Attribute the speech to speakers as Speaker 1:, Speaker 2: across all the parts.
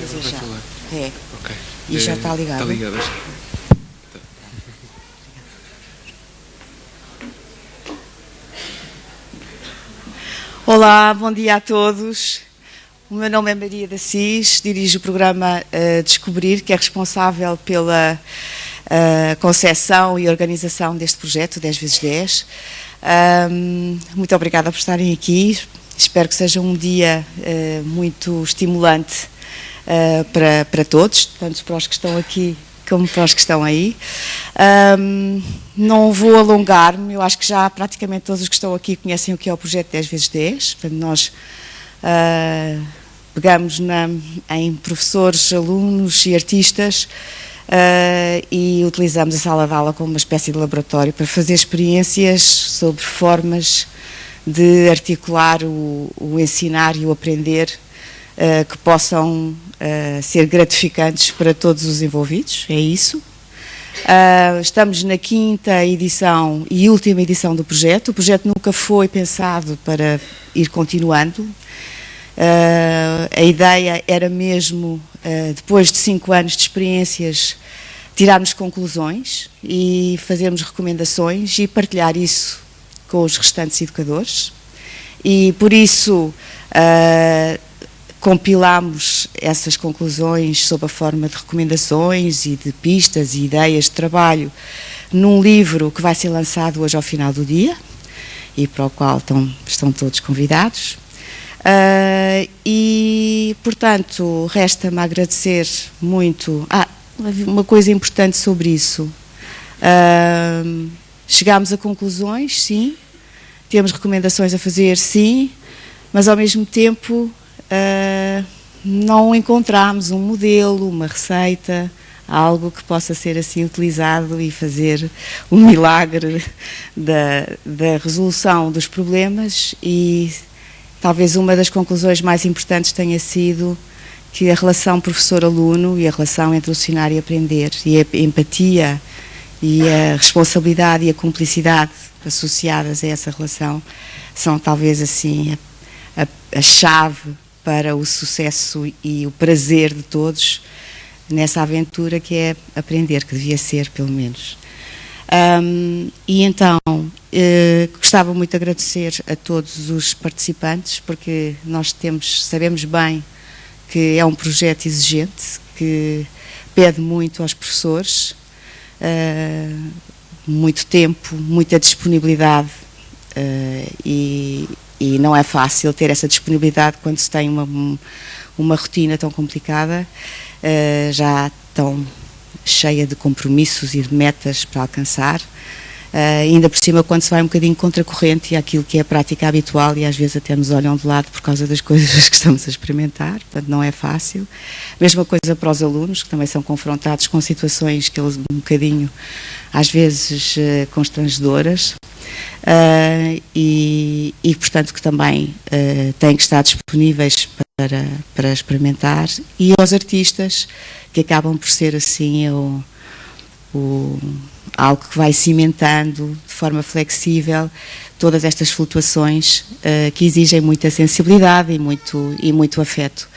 Speaker 1: Fazer já. É.
Speaker 2: Ok.
Speaker 1: E já está ligado?
Speaker 2: Está ligado.
Speaker 1: Olá, bom dia a todos. O meu nome é Maria da Cis, dirijo o programa Descobrir, que é responsável pela concepção e organização deste projeto 10x10. Muito obrigada por estarem aqui. Espero que seja um dia muito estimulante para todos, tanto para os que estão aqui como para os que estão aí. Não vou alongar-me, eu acho que já praticamente todos os que estão aqui conhecem o que é o projeto 10x10. Portanto, nós pegamos em professores, alunos e artistas e utilizamos a sala de aula como uma espécie de laboratório para fazer experiências sobre formas de articular o ensinar e o aprender que possam ser gratificantes para todos os envolvidos, é isso. Estamos na 5ª edição e última edição do projeto. O projeto nunca foi pensado para ir continuando. A ideia era mesmo, depois de 5 anos de experiências, tirarmos conclusões e fazermos recomendações e partilhar isso com os restantes educadores. E por isso compilámos essas conclusões sob a forma de recomendações e de pistas e ideias de trabalho num livro que vai ser lançado hoje ao final do dia e para o qual estão todos convidados. E, portanto, resta-me agradecer muito. Uma coisa importante sobre isso. Chegámos a conclusões, sim. Temos recomendações a fazer, sim. Mas, ao mesmo tempo, não encontramos um modelo, uma receita, algo que possa ser assim utilizado e fazer o milagre da resolução dos problemas. E talvez uma das conclusões mais importantes tenha sido que a relação professor-aluno e a relação entre o ensinar e aprender e a empatia e a responsabilidade e a cumplicidade associadas a essa relação são talvez assim a chave para o sucesso e o prazer de todos nessa aventura que é aprender, que devia ser pelo menos. E então gostava muito de agradecer a todos os participantes, porque nós sabemos bem que é um projeto exigente, que pede muito aos professores, muito tempo, muita disponibilidade, e não é fácil ter essa disponibilidade quando se tem uma rotina tão complicada, já tão cheia de compromissos e de metas para alcançar, ainda por cima quando se vai um bocadinho contra a corrente e aquilo que é a prática habitual e às vezes até nos olham de lado por causa das coisas que estamos a experimentar, portanto não é fácil. Mesma coisa para os alunos, que também são confrontados com situações que eles um bocadinho, às vezes, constrangedoras, e portanto que também têm que estar disponíveis para experimentar, e aos artistas, que acabam por ser assim algo que vai cimentando de forma flexível todas estas flutuações que exigem muita sensibilidade e muito afeto.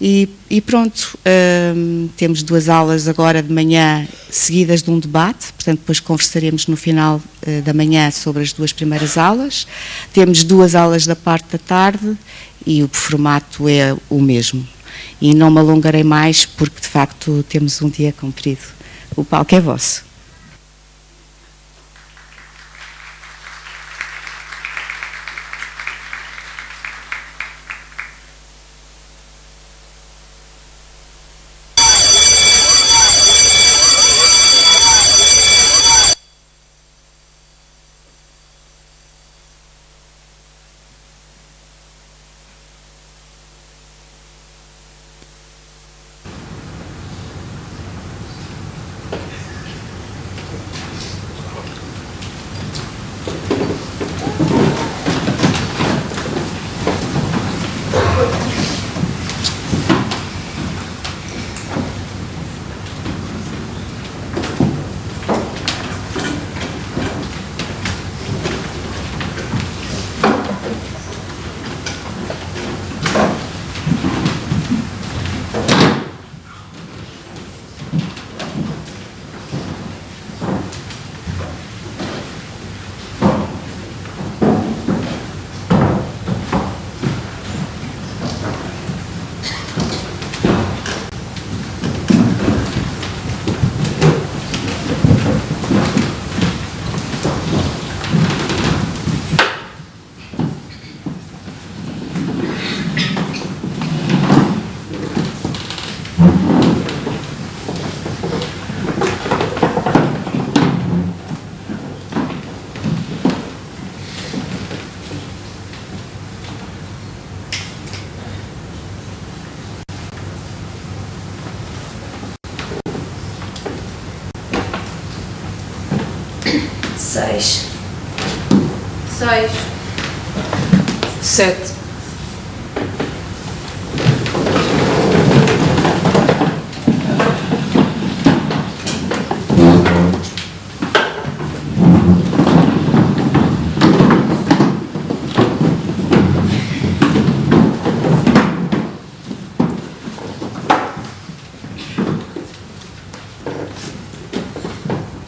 Speaker 1: E pronto, temos 2 aulas agora de manhã seguidas de um debate, portanto depois conversaremos no final da manhã sobre as 2 primeiras aulas. Temos 2 aulas da parte da tarde e o formato é o mesmo. E não me alongarei mais porque de facto temos um dia comprido. O palco é vosso.
Speaker 2: Seis, 7,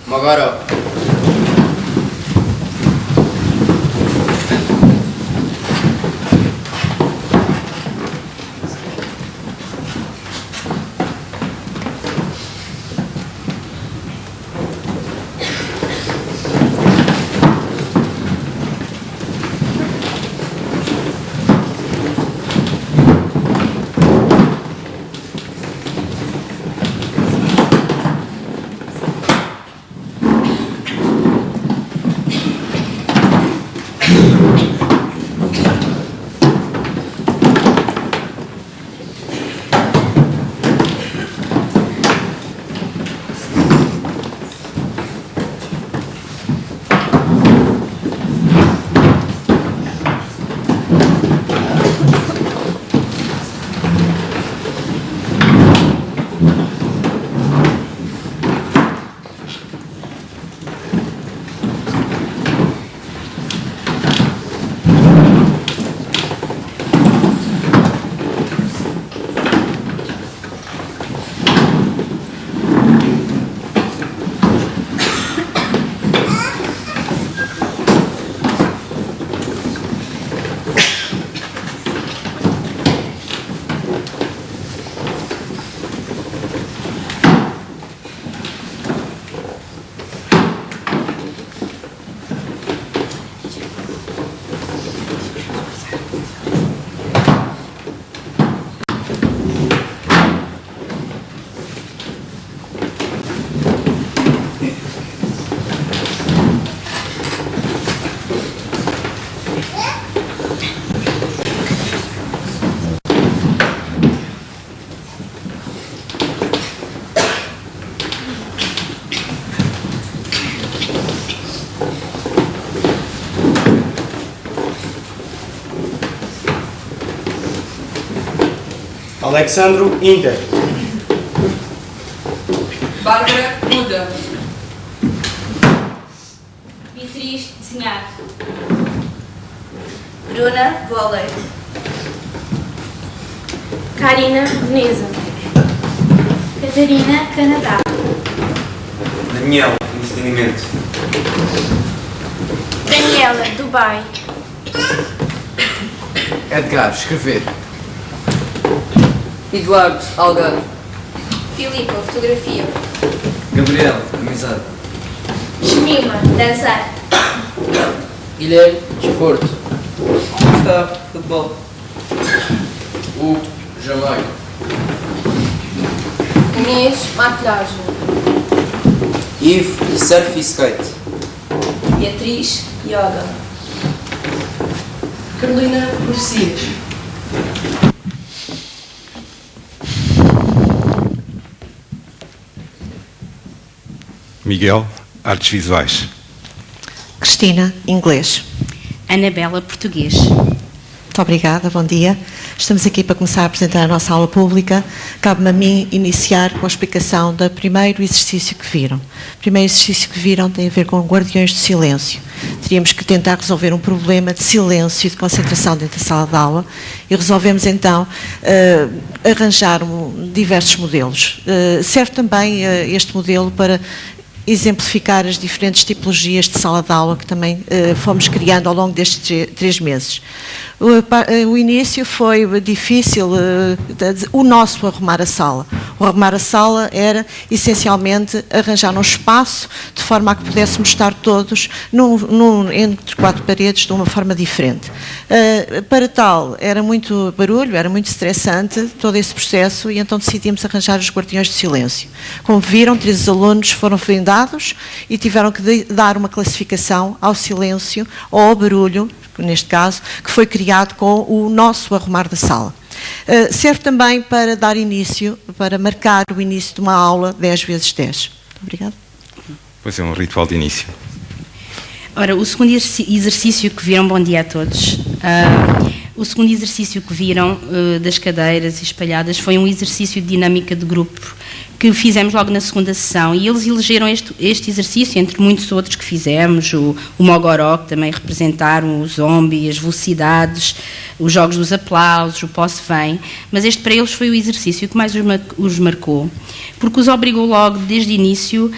Speaker 3: Magara.
Speaker 4: Alexandru Inter.
Speaker 2: Bárbara Muda. Beatriz, desenhar. Bruna, vôlei. Karina, Veneza. Catarina, Canadá.
Speaker 3: Daniel, entretenimento.
Speaker 2: Daniela, Dubai.
Speaker 4: Edgar, escrever.
Speaker 5: Eduardo, Algarve.
Speaker 2: Filipa, fotografia.
Speaker 4: Gabriel, amizade.
Speaker 2: Jemima, dançar.
Speaker 5: Guilherme, desporto.
Speaker 6: Gustavo, futebol.
Speaker 5: Hugo, Jamaica.
Speaker 2: Inês, maquilhagem.
Speaker 5: Ivo, surf e skate.
Speaker 2: Beatriz, yoga.
Speaker 6: Carolina, profecias.
Speaker 7: Miguel, artes visuais.
Speaker 8: Cristina, inglês.
Speaker 9: Anabela, português.
Speaker 8: Muito obrigada, bom dia. Estamos aqui para começar a apresentar a nossa aula pública. Cabe-me a mim iniciar com a explicação do primeiro exercício que viram. O primeiro exercício que viram tem a ver com guardiões do silêncio. Teríamos que tentar resolver um problema de silêncio e de concentração dentro da sala de aula e resolvemos então arranjar diversos modelos. Serve também este modelo para exemplificar as diferentes tipologias de sala de aula que também fomos criando ao longo destes 3 meses. O início foi difícil, o nosso arrumar a sala. O arrumar a sala era, essencialmente, arranjar um espaço de forma a que pudéssemos estar todos entre 4 paredes de uma forma diferente. Para tal, era muito barulho, era muito estressante todo esse processo e então decidimos arranjar os guardiões de silêncio. Como viram, 3 alunos foram vendados e tiveram que dar uma classificação ao silêncio ou ao barulho, neste caso, que foi criado com o nosso arrumar da sala. Serve também para dar início, para marcar o início de uma aula 10 × 10. Obrigada.
Speaker 7: Pois é, um ritual de início.
Speaker 9: Ora, o segundo exercício que viram, bom dia a todos. O segundo exercício que viram das cadeiras espalhadas foi um exercício de dinâmica de grupo que fizemos logo na segunda sessão e eles elegeram este exercício, entre muitos outros que fizemos, o Mogoró, que também representaram o zombie, as velocidades, os jogos dos aplausos, o posse-vem, mas este para eles foi o exercício que mais os marcou, porque os obrigou logo desde o início,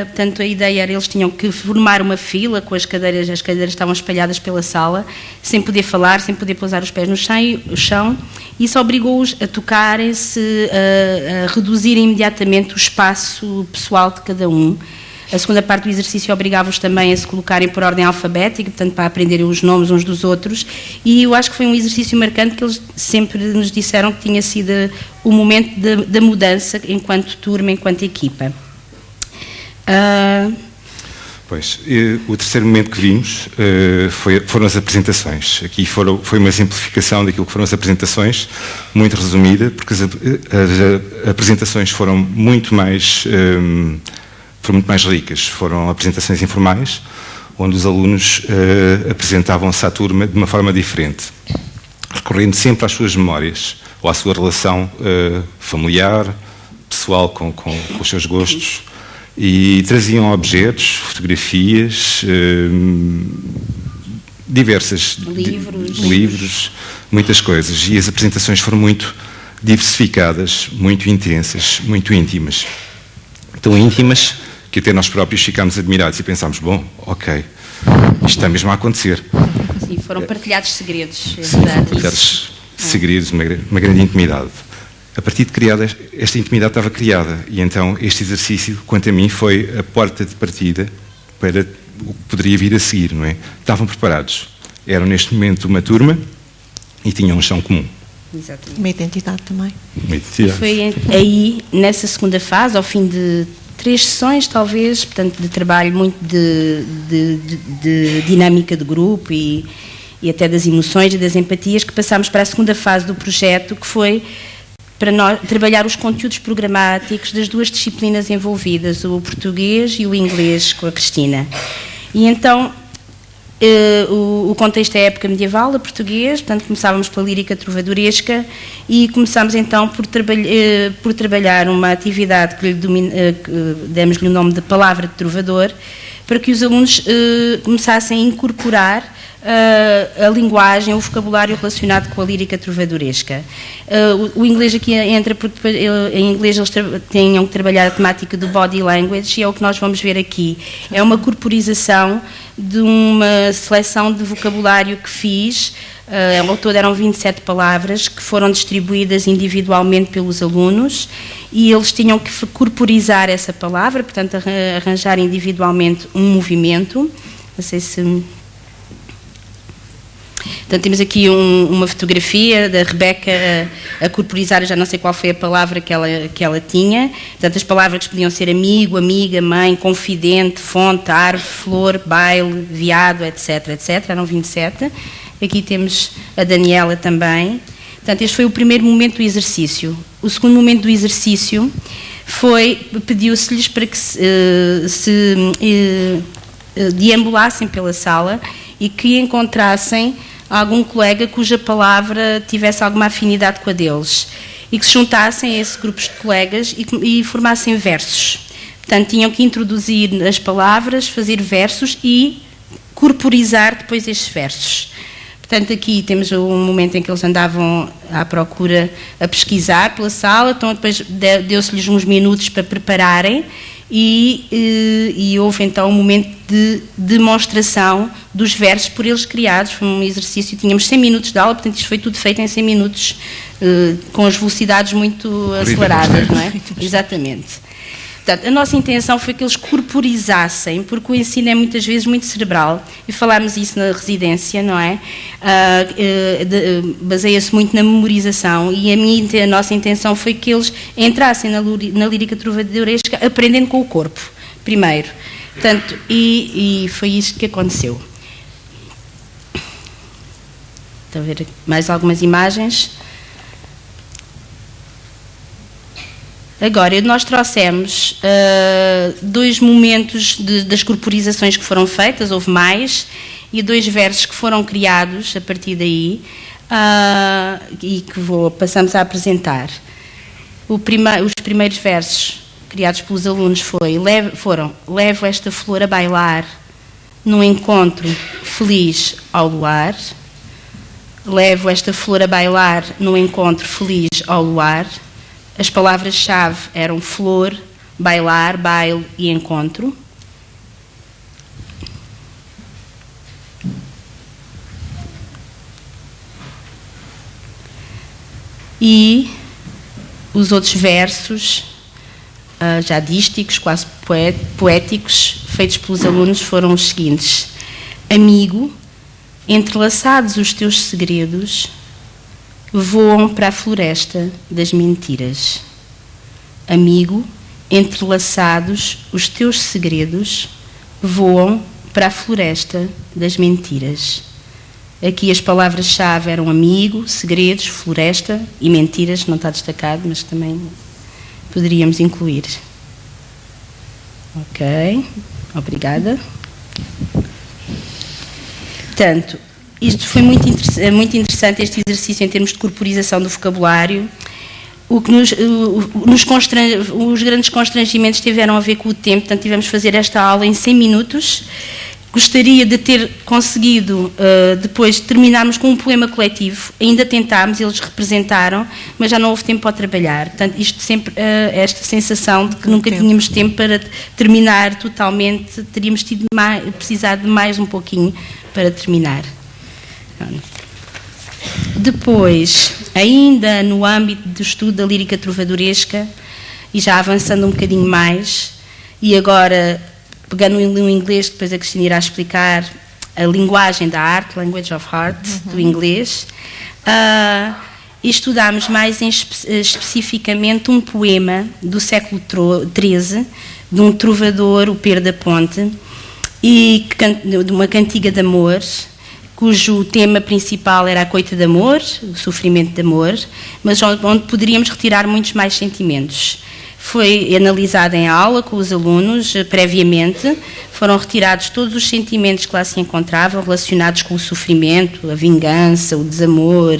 Speaker 9: portanto a ideia era eles tinham que formar uma fila com as cadeiras estavam espalhadas pela sala, sem poder falar, sem poder pousar os pés no chão, e isso obrigou-os a tocarem-se, a reduzir imediatamente o espaço pessoal de cada um. A segunda parte do exercício obrigava-os também a se colocarem por ordem alfabética, portanto, para aprenderem os nomes uns dos outros, e eu acho que foi um exercício marcante que eles sempre nos disseram que tinha sido o momento da mudança enquanto turma, enquanto equipa.
Speaker 7: Pois, o terceiro momento que vimos foram as apresentações. Aqui foi uma exemplificação daquilo que foram as apresentações, muito resumida, porque as apresentações foram muito mais ricas. Foram apresentações informais, onde os alunos apresentavam-se à turma de uma forma diferente, recorrendo sempre às suas memórias, ou à sua relação familiar, pessoal com os seus gostos, e traziam objetos, fotografias, diversas, livros, muitas coisas. E as apresentações foram muito diversificadas, muito intensas, muito íntimas. Tão íntimas que até nós próprios ficámos admirados e pensámos, bom, ok, isto está mesmo a acontecer.
Speaker 9: Sim, foram partilhados segredos.
Speaker 7: Sim, foram partilhados segredos, uma grande intimidade. A partir de criada, esta intimidade estava criada e então este exercício, quanto a mim, foi a porta de partida para o que poderia vir a seguir, não é? Estavam preparados. Eram neste momento uma turma e tinham um chão comum.
Speaker 9: Exatamente.
Speaker 8: Uma identidade também.
Speaker 7: Uma identidade.
Speaker 9: E foi aí, nessa segunda fase, ao fim de 3 sessões, talvez, portanto, de trabalho muito de dinâmica de grupo e até das emoções e das empatias, que passámos para a segunda fase do projeto, que foi para nós trabalhar os conteúdos programáticos das 2 disciplinas envolvidas, o português e o inglês, com a Cristina. E então, o contexto é a época medieval, a português, portanto começávamos pela lírica trovadoresca e começámos então por trabalhar uma atividade que demos-lhe o nome de Palavra de Trovador, para que os alunos começassem a incorporar a linguagem, o vocabulário relacionado com a lírica trovadoresca. O inglês aqui entra porque em inglês eles tinham que trabalhar a temática do body language, e é o que nós vamos ver aqui. É uma corporização de uma seleção de vocabulário que fiz. Ao todo eram 27 palavras que foram distribuídas individualmente pelos alunos, e eles tinham que corporizar essa palavra, portanto arranjar individualmente um movimento. Não sei se... Portanto, temos aqui uma fotografia da Rebeca a corporizar, já não sei qual foi a palavra que ela tinha. Portanto, as palavras podiam ser amigo, amiga, mãe, confidente, fonte, árvore, flor, baile, veado, etc, etc. Eram 27. Aqui temos a Daniela também. Portanto, este foi o primeiro momento do exercício. O segundo momento do exercício pediu-se-lhes para que se deambulassem pela sala e que encontrassem algum colega cuja palavra tivesse alguma afinidade com a deles, e que se juntassem a esse grupo de colegas e formassem versos. Portanto, tinham que introduzir as palavras, fazer versos e corporizar depois estes versos. Portanto, aqui temos um momento em que eles andavam à procura, a pesquisar pela sala, então depois deu-se-lhes uns minutos para prepararem, e houve então um momento de demonstração dos versos por eles criados. Foi um exercício, tínhamos 100 minutos de aula, portanto isto foi tudo feito em 100 minutos, com as velocidades muito aceleradas, não é? Exatamente. Portanto, a nossa intenção foi que eles corporizassem, porque o ensino é muitas vezes muito cerebral, e falámos isso na residência, não é? Baseia-se muito na memorização, e a nossa intenção foi que eles entrassem na lírica trovadoresca aprendendo com o corpo, primeiro. Portanto, e foi isto que aconteceu. Estão a ver mais algumas imagens? Agora, nós trouxemos dois momentos das corporizações que foram feitas, houve mais, e dois versos que foram criados a partir daí, e que passamos a apresentar. Os primeiros versos criados pelos alunos foram: levo esta flor a bailar num encontro feliz ao luar. Levo esta flor a bailar num encontro feliz ao luar. As palavras-chave eram flor, bailar, baile e encontro. E os outros versos, já dísticos, quase poéticos, feitos pelos alunos, foram os seguintes: amigo, entrelaçados os teus segredos, voam para a floresta das mentiras. Amigo, entrelaçados os teus segredos, voam para a floresta das mentiras. Aqui as palavras-chave eram amigo, segredos, floresta e mentiras, não está destacado, mas também poderíamos incluir. Ok, obrigada. Portanto, isto foi muito interessante, este exercício em termos de corporização do vocabulário. O que os grandes constrangimentos tiveram a ver com o tempo, portanto tivemos de fazer esta aula em 100 minutos. Gostaria de ter conseguido depois terminarmos com um poema coletivo, ainda tentámos, eles representaram, mas já não houve tempo para trabalhar. Portanto, isto sempre, esta sensação de que nunca tínhamos tempo para terminar totalmente, teríamos precisado de mais um pouquinho para terminar. Depois, ainda no âmbito do estudo da lírica trovadoresca, e já avançando um bocadinho mais, e agora pegando no inglês, depois a Cristina irá explicar a linguagem da arte, Language of Art, do inglês, e estudámos mais especificamente um poema do século XIII, de um trovador, o Pedro da Ponte, e de uma cantiga de amor, cujo tema principal era a coita de amor, o sofrimento de amor, mas onde poderíamos retirar muitos mais sentimentos. Foi analisado em aula com os alunos previamente, foram retirados todos os sentimentos que lá se encontravam relacionados com o sofrimento, a vingança, o desamor,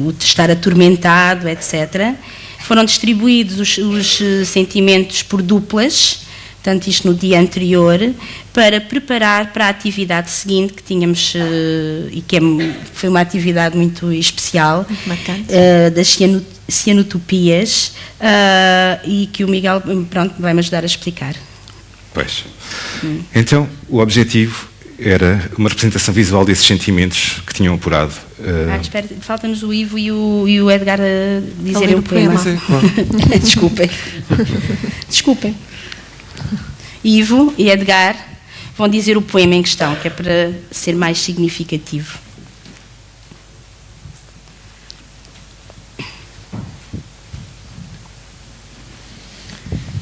Speaker 9: o estar atormentado, etc. Foram distribuídos os sentimentos por duplas, portanto isto no dia anterior, para preparar para a atividade seguinte que tínhamos, e que foi uma atividade muito especial, das cianotopias, e que o Miguel, pronto, vai-me ajudar a explicar.
Speaker 7: Pois. Então, o objetivo era uma representação visual desses sentimentos que tinham apurado.
Speaker 9: Espera, falta-nos o Ivo e o Edgar a dizerem o poema. Desculpem. Desculpem. Ivo e Edgar vão dizer o poema em questão, que é para ser mais significativo.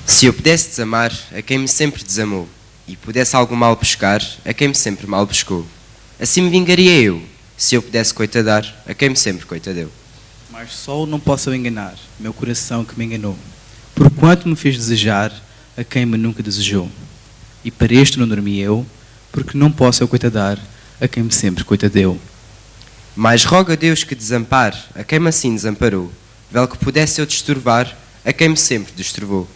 Speaker 10: Se eu pudesse desamar a quem me sempre desamou, e pudesse algum mal buscar a quem me sempre mal buscou, assim me vingaria eu, se eu pudesse coitadar a quem me sempre coitadeu.
Speaker 11: Mas só não posso eu enganar meu coração que me enganou, por quanto me fez desejar a quem me nunca desejou. E para isto não dormi eu, porque não posso eu coitadar a quem me sempre coitadeu.
Speaker 10: Mas rogo a Deus que desampare a quem me assim desamparou, vel que pudesse eu desturvar a quem me sempre destruvou.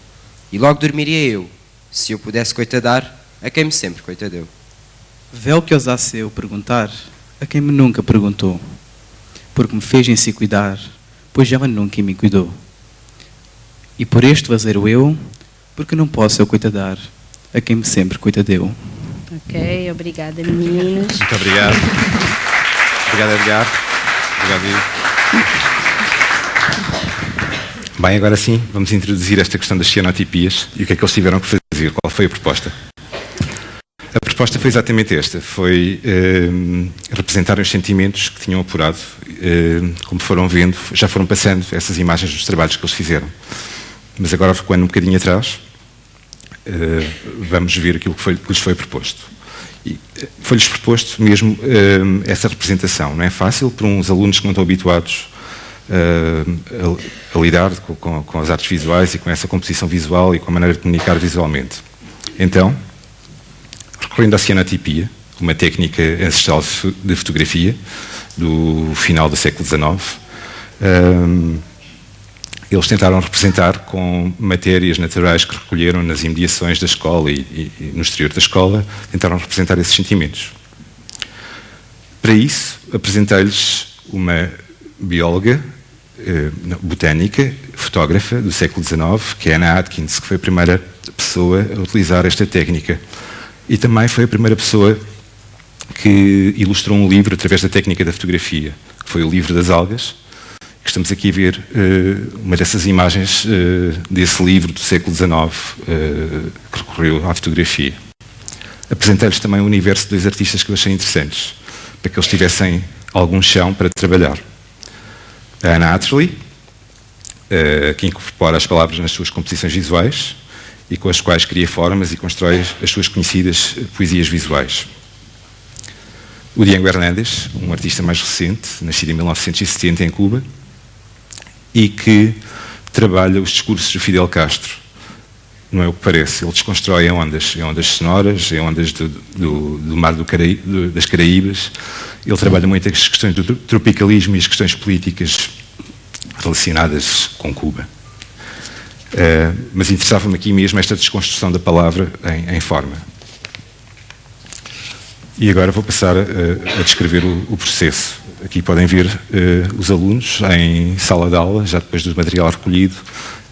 Speaker 10: E logo dormiria eu, se eu pudesse coitadar a quem me sempre coitadeu.
Speaker 11: Vel que ousasse eu perguntar a quem me nunca perguntou, porque me fez em si cuidar, pois já nunca me cuidou. E por este vazeiro eu, porque não posso eu coitadar a quem me sempre coitadeu.
Speaker 9: Ok, obrigada, meninas.
Speaker 7: Muito obrigado. Obrigado, Edgar. Obrigado, Ivo. Bem, agora sim, vamos introduzir esta questão das cianotipias e o que é que eles tiveram que fazer. Qual foi a proposta? A proposta foi exatamente esta, foi representar os sentimentos que tinham apurado, como foram vendo, já foram passando essas imagens dos trabalhos que eles fizeram. Mas agora, recuando um bocadinho atrás, vamos ver aquilo que lhes foi proposto. Foi-lhes proposto mesmo essa representação. Não é fácil para uns alunos que não estão habituados a lidar com as artes visuais e com essa composição visual e com a maneira de comunicar visualmente. Então, recorrendo à cianotipia, uma técnica ancestral de fotografia do final do século XIX, eles tentaram representar com matérias naturais que recolheram nas imediações da escola e no exterior da escola, tentaram representar esses sentimentos. Para isso, apresentei-lhes uma bióloga, botânica, fotógrafa do século XIX, que é Anna Atkins, que foi a primeira pessoa a utilizar esta técnica. E também foi a primeira pessoa que ilustrou um livro através da técnica da fotografia, que foi o livro das algas, que estamos aqui a ver uma dessas imagens desse livro do século XIX que recorreu à fotografia. Apresentei-lhes também o universo de dois artistas que eu achei interessantes, para que eles tivessem algum chão para trabalhar. A Anna Atterley, que incorpora as palavras nas suas composições visuais e com as quais cria formas e constrói as suas conhecidas poesias visuais. O Diego Hernández, um artista mais recente, nascido em 1970 em Cuba, e que trabalha os discursos de Fidel Castro. Não é o que parece, ele desconstrói em ondas sonoras, em ondas do mar das Caraíbas. Ele trabalha muito as questões do tropicalismo e as questões políticas relacionadas com Cuba. Mas interessava-me aqui mesmo esta desconstrução da palavra em forma. E agora vou passar a descrever o processo. Aqui podem ver os alunos em sala de aula, já depois do material recolhido,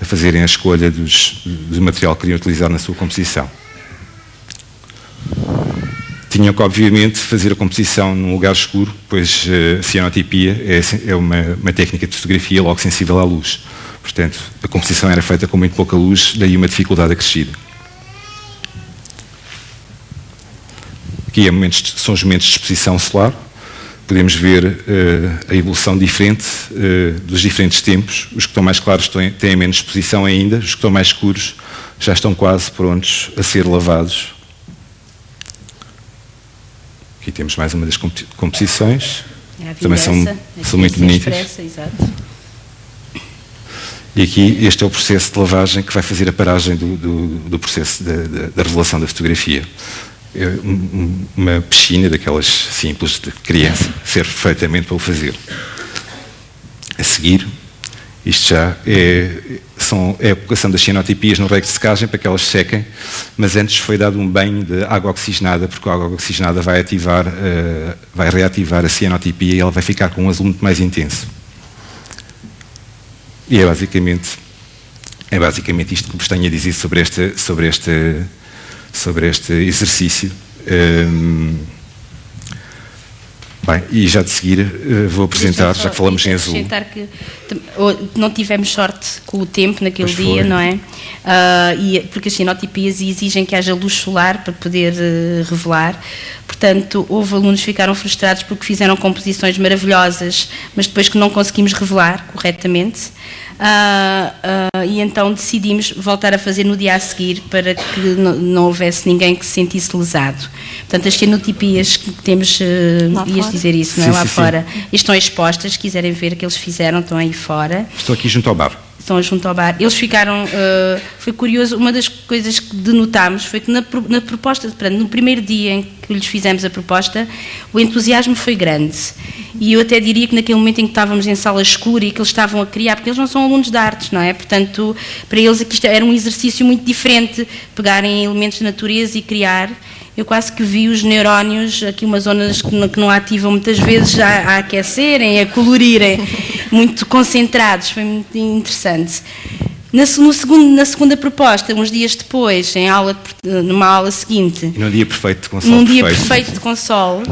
Speaker 7: a fazerem a escolha do material que queriam utilizar na sua composição. Tinham que, obviamente, fazer a composição num lugar escuro, pois a cianotipia é uma técnica de fotografia logo sensível à luz. Portanto, a composição era feita com muito pouca luz, daí uma dificuldade acrescida. Aqui são os momentos de exposição solar. Podemos ver a evolução diferente dos diferentes tempos. Os que estão mais claros têm menos exposição ainda, os que estão mais escuros já estão quase prontos a ser lavados. Aqui temos mais uma das composições. Também são muito bonitas.
Speaker 9: Exato.
Speaker 7: E aqui este é o processo de lavagem que vai fazer a paragem do processo da revelação da fotografia. Uma piscina daquelas simples de criança, serve perfeitamente para o fazer. A seguir, isto já é a colocação das cianotipias no rego de secagem para que elas sequem, mas antes foi dado um banho de água oxigenada, porque a água oxigenada vai reativar a cianotipia e ela vai ficar com um azul muito mais intenso. E é basicamente isto que vos tenho a dizer sobre este exercício. Bem, e já de seguir vou apresentar, já que falamos em azul.
Speaker 9: Que não tivemos sorte com o tempo naquele
Speaker 7: Pois
Speaker 9: dia,
Speaker 7: foi.
Speaker 9: não é? Porque as cianotipias exigem que haja luz solar para poder revelar. Portanto, houve alunos que ficaram frustrados porque fizeram composições maravilhosas, mas depois que não conseguimos revelar corretamente. E então decidimos voltar a fazer no dia a seguir para que não houvesse ninguém que se sentisse lesado. Portanto, as cianotipias que temos, ias dizer isso, não é?
Speaker 7: Sim,
Speaker 9: Lá
Speaker 7: sim,
Speaker 9: fora, estão expostas, se quiserem ver o que eles fizeram, estão aí fora.
Speaker 7: Estou aqui junto ao bar.
Speaker 9: Estão junto ao bar. Eles ficaram, foi curioso, uma das coisas que denotámos foi que na proposta, no primeiro dia em que lhes fizemos a proposta, o entusiasmo foi grande. E eu até diria que naquele momento em que estávamos em sala escura e que eles estavam a criar, porque eles não são alunos de artes, não é? Portanto, para eles aqui era um exercício muito diferente, pegarem elementos de natureza e criar. Eu quase que vi os neurónios, aqui umas zonas que não ativam muitas vezes, a aquecerem, a colorirem, muito concentrados, foi muito interessante. Na segunda proposta, uns dias depois, numa aula seguinte,
Speaker 7: E num dia perfeito com sol.
Speaker 9: num dia perfeito com sol,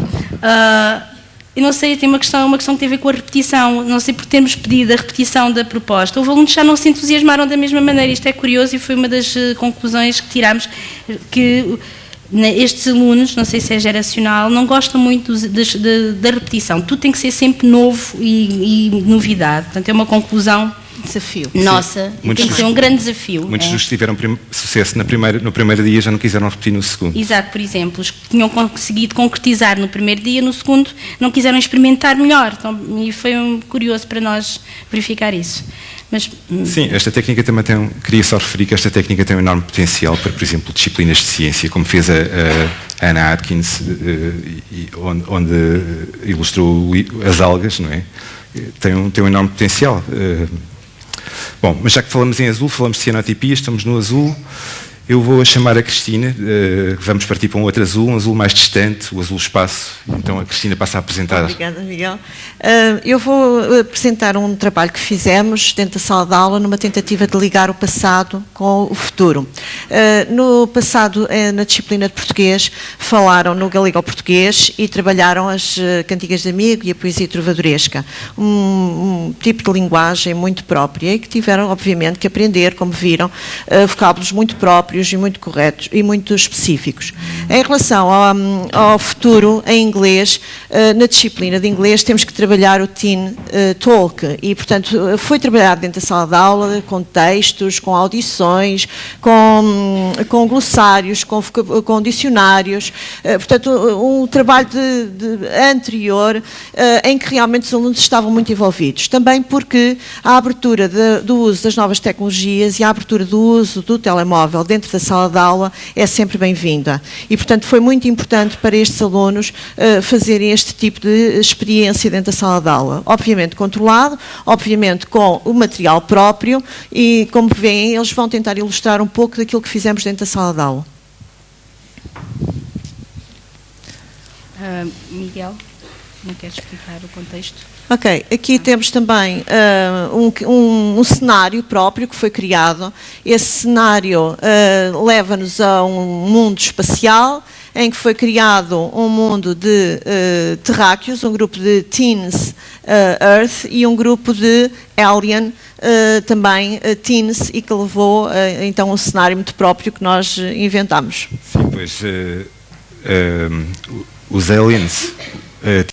Speaker 9: eu não sei, tem uma questão que tem a ver com a repetição, não sei por termos pedido a repetição da proposta, houve alunos que já não se entusiasmaram da mesma maneira, isto é curioso e foi uma das conclusões que tirámos, que estes alunos, não sei se é geracional, não gostam muito da repetição. Tudo tem que ser sempre novo e novidade. Portanto, é uma conclusão
Speaker 8: Desafio.
Speaker 9: nossa. Tem que ser um grande desafio.
Speaker 7: Muitos dos que tiveram sucesso no primeiro dia já não quiseram repetir no segundo.
Speaker 9: Exato, por exemplo, os que tinham conseguido concretizar no primeiro dia, no segundo não quiseram experimentar melhor. Então, e foi curioso para nós verificar isso. Mas,
Speaker 7: Sim, esta técnica também queria só referir que esta técnica tem um enorme potencial para, por exemplo, disciplinas de ciência, como fez a Anna Atkins, onde ilustrou as algas, não é? Tem um enorme potencial. Bom, mas já que falamos em azul, falamos de cianotipia, estamos no azul. Eu vou chamar a Cristina, vamos partir para um outro azul, um azul mais distante, o azul espaço. Então a Cristina passa a apresentar.
Speaker 8: Obrigada, Miguel. Eu vou apresentar um trabalho que fizemos dentro da sala de aula numa tentativa de ligar o passado com o futuro. No passado, na disciplina de português, falaram no galego-português e trabalharam as cantigas de amigo e a poesia trovadoresca. Um tipo de linguagem muito própria e que tiveram, obviamente, que aprender, como viram, vocábulos muito próprios e muito corretos e muito específicos. Em relação ao futuro, em inglês, na disciplina de inglês temos que trabalhar o Teen Talk e, portanto, foi trabalhado dentro da sala de aula com textos, com audições, com glossários, com dicionários, portanto, um trabalho anterior em que realmente os alunos estavam muito envolvidos. Também porque a abertura do uso das novas tecnologias e a abertura do uso do telemóvel dentro da sala de aula é sempre bem-vinda. E, portanto, foi muito importante para estes alunos fazerem este tipo de experiência dentro da sala de aula. Obviamente controlado, obviamente com o material próprio e, como veem, eles vão tentar ilustrar um pouco daquilo que fizemos dentro da sala de aula.
Speaker 9: Miguel, não queres explicar o contexto?
Speaker 8: Ok, aqui temos também um cenário próprio que foi criado. Esse cenário leva-nos a um mundo espacial em que foi criado um mundo de terráqueos, um grupo de Teens Earth e um grupo de Alien também Teens e que levou então um cenário muito próprio que nós inventámos.
Speaker 7: Sim, pois os aliens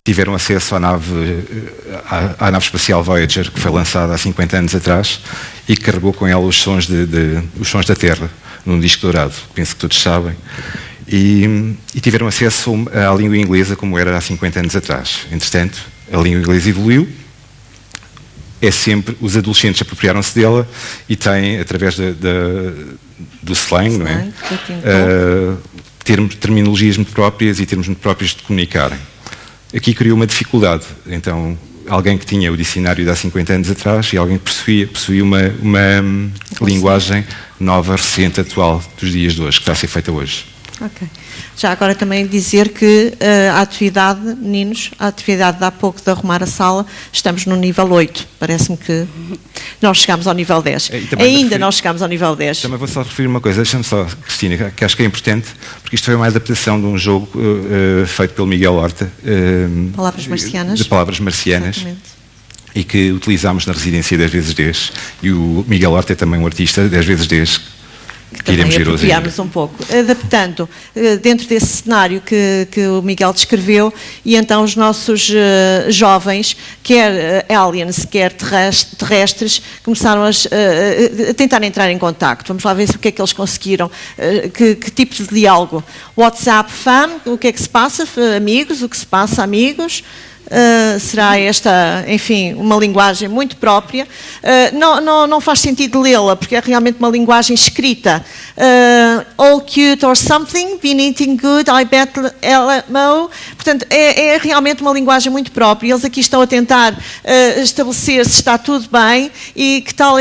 Speaker 7: tiveram acesso à nave espacial Voyager, que foi lançada há 50 anos atrás e que carregou com ela os sons da Terra, num disco dourado, penso que todos sabem, e tiveram acesso à língua inglesa como era há 50 anos atrás. Entretanto, a língua inglesa evoluiu, os adolescentes apropriaram-se dela e têm, através do slang, não é? Terminologias muito próprias e termos muito próprios de comunicarem. Aqui criou uma dificuldade, então alguém que tinha o dicionário de há 50 anos atrás e alguém que possuía uma linguagem nova, recente, atual dos dias de hoje, que está a ser feita hoje.
Speaker 8: Ok. Já agora também dizer que a atividade, meninos, a atividade de há pouco de arrumar a sala, estamos no nível 8. Parece-me que nós chegámos ao nível 10. Ainda não chegámos ao nível 10.
Speaker 7: Também vou só referir uma coisa, deixa-me só, Cristina, que acho que é importante, porque isto foi uma adaptação de um jogo feito pelo Miguel Horta.
Speaker 8: Palavras Marcianas.
Speaker 7: De Palavras Marcianas.
Speaker 8: Exatamente.
Speaker 7: E que utilizámos na residência 10 vezes 10. E o Miguel Horta é também um artista 10 vezes 10. Que iremos ver hoje.
Speaker 8: Apropriámos um pouco, adaptando dentro desse cenário que o Miguel descreveu, e então os nossos jovens, quer aliens, quer terrestres, começaram a tentar entrar em contacto. Vamos lá ver o que é que eles conseguiram, que tipo de diálogo. WhatsApp fam, o que é que se passa, amigos, o que se passa, amigos. Será esta, enfim, uma linguagem muito própria. Não faz sentido lê-la, porque é realmente uma linguagem escrita. All cute or something, been eating good, I bet LMO. Portanto, é realmente uma linguagem muito própria. Eles aqui estão a tentar estabelecer se está tudo bem e que tal,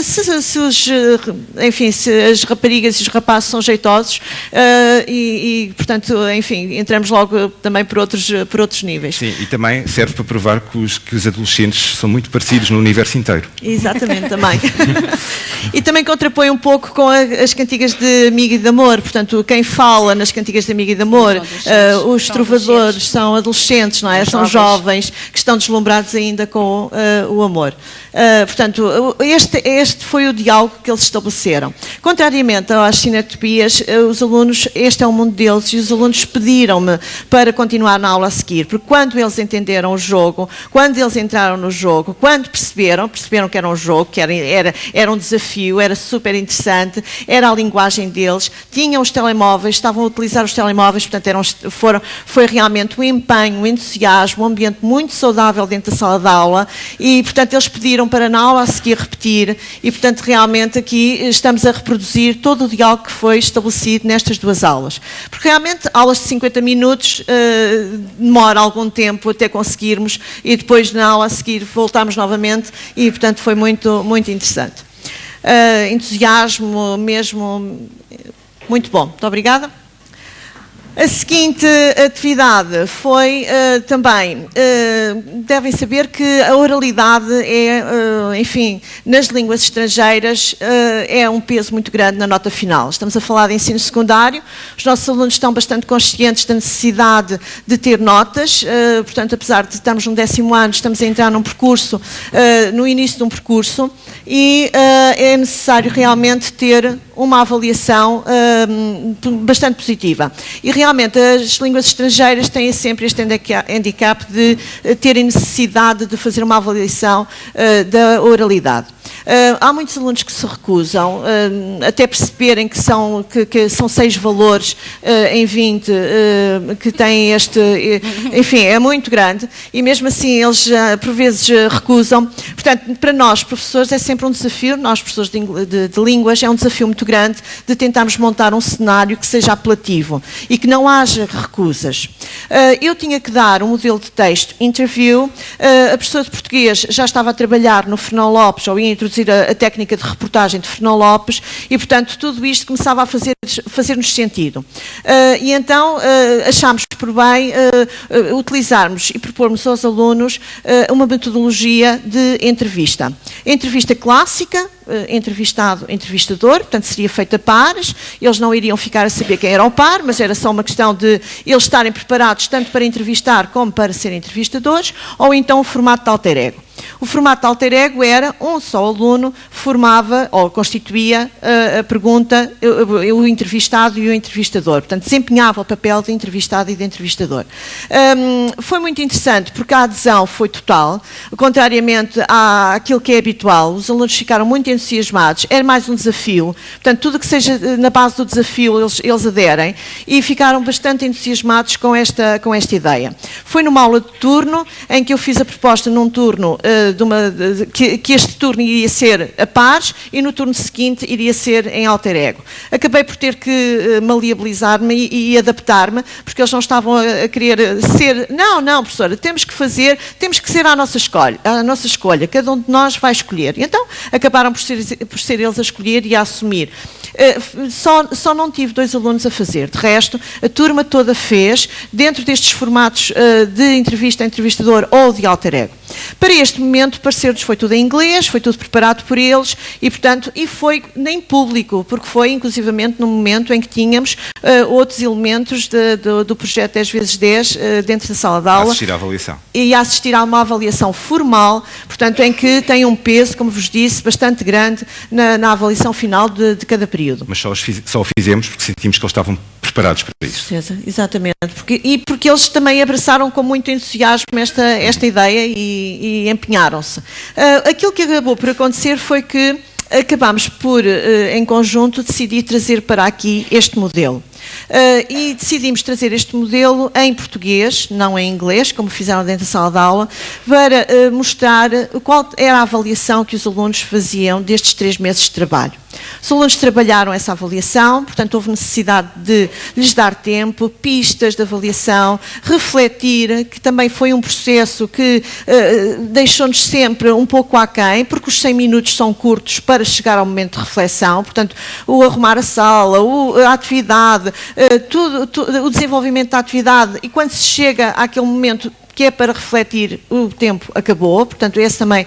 Speaker 8: se as raparigas e os rapazes são jeitosos portanto, enfim, entramos logo também por outros níveis.
Speaker 7: Sim, e também serve para provar que os adolescentes são muito parecidos no universo inteiro.
Speaker 8: Exatamente, também. E também contrapõe um pouco com as cantigas de amigo e de amor. Portanto, quem fala nas cantigas de amigo e de amor, os trovadores são adolescentes, não é? São jovens que estão deslumbrados ainda com o amor. Portanto, este foi o diálogo que eles estabeleceram. Contrariamente às sinetopias, os alunos, este é o mundo deles, e os alunos pediram-me para continuar na aula a seguir, porque quando eles entenderam o jogo, quando eles entraram no jogo, quando perceberam que era um jogo, que era um desafio, era super interessante, era a linguagem deles, tinham os telemóveis, estavam a utilizar os telemóveis, portanto foi realmente um empenho, um entusiasmo, um ambiente muito saudável dentro da sala de aula, e portanto eles pediram para na aula a seguir repetir, e portanto realmente aqui estamos a reproduzir todo o diálogo que foi estabelecido nestas duas aulas. Porque realmente aulas de 50 minutos demora algum tempo até conseguirmos, e depois na aula a seguir voltámos novamente, e portanto foi muito, muito interessante. Entusiasmo mesmo, muito bom. Muito obrigada. A seguinte atividade foi também, devem saber que a oralidade é, enfim, nas línguas estrangeiras é um peso muito grande na nota final. Estamos a falar de ensino secundário, os nossos alunos estão bastante conscientes da necessidade de ter notas, portanto, apesar de estarmos no 10º ano, estamos a entrar num percurso, no início de um percurso, e é necessário realmente ter uma avaliação bastante positiva. E realmente as línguas estrangeiras têm sempre este handicap de terem necessidade de fazer uma avaliação da oralidade. Há muitos alunos que se recusam, até perceberem que são 6 valores em 20, que têm este... Enfim, é muito grande, e mesmo assim eles por vezes recusam. Portanto, para nós, professores, é sempre um desafio, nós, professores de línguas, é um desafio muito grande de tentarmos montar um cenário que seja apelativo e que não haja recusas. Eu tinha que dar um modelo de texto, interview, a professora de português já estava a trabalhar no Fernão Lopes, ou ia introduzir a técnica de reportagem de Fernão Lopes, e portanto tudo isto começava a fazer-nos sentido. E então achámos por bem utilizarmos e propormos aos alunos uma metodologia de entrevista. Entrevista clássica, entrevistado, entrevistador, portanto seria feita a pares, eles não iriam ficar a saber quem era o par, mas era só uma questão de eles estarem preparados tanto para entrevistar como para ser entrevistadores, ou então o formato de alter ego. O formato de alter ego era um só aluno formava ou constituía a pergunta, o entrevistado e o entrevistador. Portanto, desempenhava o papel de entrevistado e de entrevistador. Foi muito interessante porque a adesão foi total, contrariamente àquilo que é habitual. Os alunos ficaram muito entusiasmados, era mais um desafio. Portanto, tudo que seja na base do desafio, eles aderem, e ficaram bastante entusiasmados com esta ideia. Foi numa aula de turno, em que eu fiz a proposta num turno que este turno iria ser a pares e no turno seguinte iria ser em alter ego. Acabei por ter que maleabilizar-me e adaptar-me, porque eles não estavam a querer ser... Não, professora, temos que ser a nossa escolha, cada um de nós vai escolher. E então acabaram por ser eles a escolher e a assumir. Só não tive 2 alunos a fazer, de resto a turma toda fez, dentro destes formatos de entrevista a entrevistador ou de alter ego. Para este momento, parecer-nos, foi tudo em inglês, foi tudo preparado por eles e, portanto, foi nem público, porque foi inclusivamente no momento em que tínhamos outros elementos do projeto 10x10 dentro da sala de aula.
Speaker 7: Assistir à avaliação.
Speaker 8: E assistir a uma avaliação formal, portanto, em que tem um peso, como vos disse, bastante grande na avaliação final de cada período.
Speaker 7: Mas só o fizemos porque sentimos que eles estavam preparados para isso.
Speaker 8: Certeza, exatamente. Porque eles também abraçaram com muito entusiasmo esta ideia e empenharam-se. Aquilo que acabou por acontecer foi que acabámos por, em conjunto, decidir trazer para aqui este modelo. E decidimos trazer este modelo em português, não em inglês, como fizeram dentro da sala de aula, para mostrar qual era a avaliação que os alunos faziam destes 3 meses de trabalho. Os alunos trabalharam essa avaliação, portanto houve necessidade de lhes dar tempo, pistas de avaliação, refletir, que também foi um processo que deixou-nos sempre um pouco aquém, porque os 100 minutos são curtos para chegar ao momento de reflexão, portanto o arrumar a sala, a atividade, o desenvolvimento da atividade, e quando se chega àquele momento que é para refletir, o tempo acabou, portanto esse também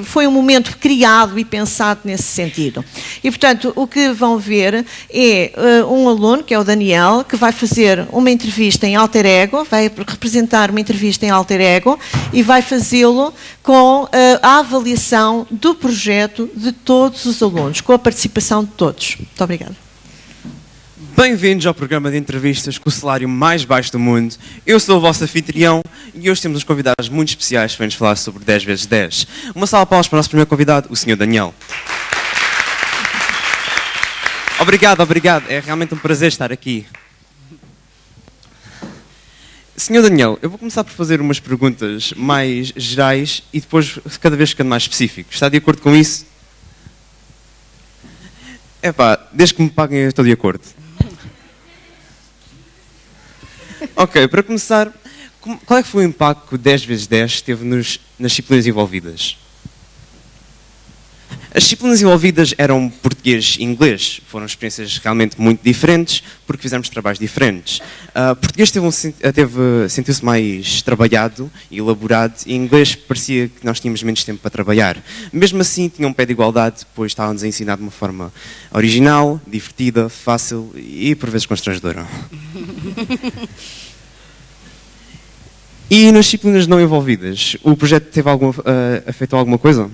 Speaker 8: foi um momento criado e pensado nesse sentido. E portanto o que vão ver é um aluno, que é o Daniel, que vai fazer uma entrevista em alter ego, vai representar uma entrevista em alter ego e vai fazê-lo com a avaliação do projeto de todos os alunos, com a participação de todos. Muito obrigada.
Speaker 3: Bem-vindos ao programa de entrevistas com o salário mais baixo do mundo. Eu sou o vosso anfitrião e hoje temos uns convidados muito especiais para nos falar sobre 10x10. Uma salva de palmas para o nosso primeiro convidado, o Sr. Daniel. Obrigado. É realmente um prazer estar aqui. Sr. Daniel, eu vou começar por fazer umas perguntas mais gerais e depois cada vez ficando mais específico. Está de acordo com isso? Desde que me paguem eu estou de acordo. Ok, para começar, qual é que foi o impacto que o 10x10 teve nas disciplinas envolvidas? As disciplinas envolvidas eram português e inglês. Foram experiências realmente muito diferentes, porque fizemos trabalhos diferentes. Português sentiu-se mais trabalhado e elaborado, e inglês parecia que nós tínhamos menos tempo para trabalhar. Mesmo assim, tinha um pé de igualdade, pois estávamos a ensinar de uma forma original, divertida, fácil e, por vezes, constrangedora. E nas disciplinas não envolvidas, o projeto afetou alguma coisa?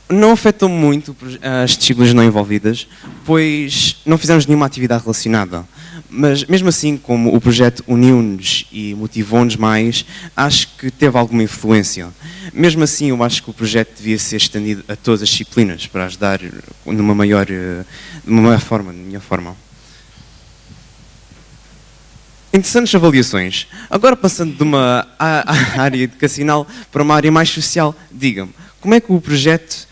Speaker 3: Não afetou muito as disciplinas não envolvidas, pois não fizemos nenhuma atividade relacionada. Mas mesmo assim, como o projeto uniu-nos e motivou-nos mais, acho que teve alguma influência. Mesmo assim, eu acho que o projeto devia ser estendido a todas as disciplinas, para ajudar de uma maior forma, de minha forma. Interessantes avaliações. Agora passando de uma área educacional para uma área mais social, diga-me, como é que o projeto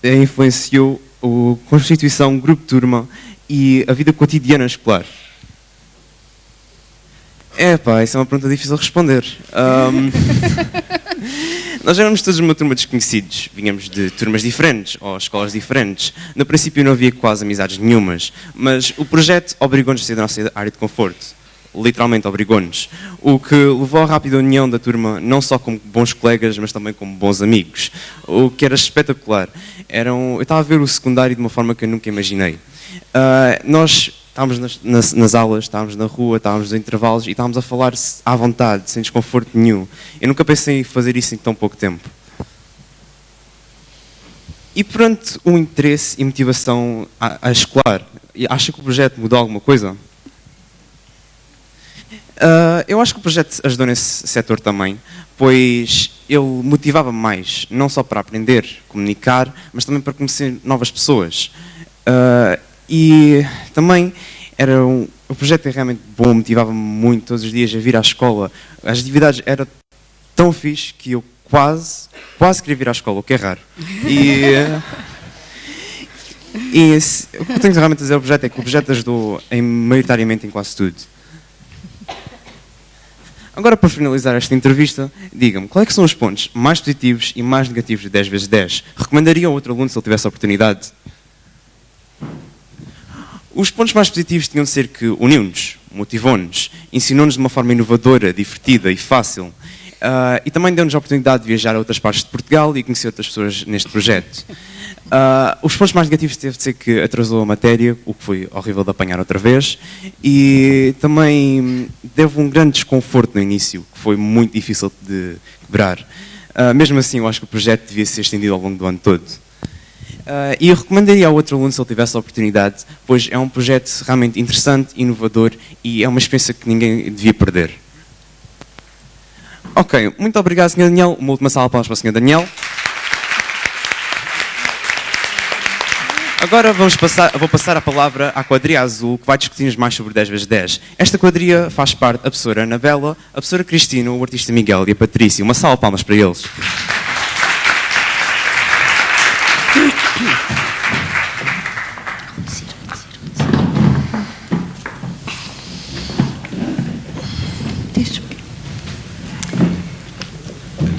Speaker 3: influenciou a constituição, grupo de turma e a vida cotidiana escolar? Isso é uma pergunta difícil de responder. Nós éramos todos uma turma de desconhecidos, vínhamos de turmas diferentes ou escolas diferentes. No princípio não havia quase amizades nenhumas, mas o projeto obrigou-nos a sair da nossa área de conforto. Literalmente obrigou-nos, o que levou à rápida união da turma, não só como bons colegas, mas também como bons amigos, o que era espetacular. Eu estava a ver o secundário de uma forma que eu nunca imaginei. Nós estávamos nas aulas, estávamos na rua, estávamos nos intervalos e estávamos a falar à vontade, sem desconforto nenhum. Eu nunca pensei em fazer isso em tão pouco tempo. E perante o interesse e motivação a escolar, acha que o projeto mudou alguma coisa? Eu acho que o projeto ajudou nesse setor também, pois ele motivava-me mais, não só para aprender, comunicar, mas também para conhecer novas pessoas. E também o projeto é realmente bom, motivava-me muito todos os dias a vir à escola. As atividades eram tão fixe que eu quase queria vir à escola, o que é raro. O que eu tenho realmente a dizer ao projeto é que o projeto ajudou maioritariamente em quase tudo. Agora, para finalizar esta entrevista, diga-me, quais é que são os pontos mais positivos e mais negativos de 10×10? Recomendaria a outro aluno se ele tivesse a oportunidade? Os pontos mais positivos tinham de ser que uniu-nos, motivou-nos, ensinou-nos de uma forma inovadora, divertida e fácil. E também deu-nos a oportunidade de viajar a outras partes de Portugal e conhecer outras pessoas neste projeto. Os pontos mais negativos teve de ser que atrasou a matéria, o que foi horrível de apanhar outra vez, e também teve um grande desconforto no início, que foi muito difícil de quebrar. Mesmo assim, eu acho que o projeto devia ser estendido ao longo do ano todo. E eu recomendaria ao outro aluno se ele tivesse a oportunidade, pois é um projeto realmente interessante, inovador e é uma experiência que ninguém devia perder. Ok, muito obrigado, Sr. Daniel. Uma última salva de palmas para o Sr. Daniel. Agora vou passar a palavra à quadrilha azul, que vai discutir-nos mais sobre 10×10. Esta quadrilha faz parte da professora Anabela, a professora Cristina, o artista Miguel e a Patrícia. Uma salva de palmas para eles.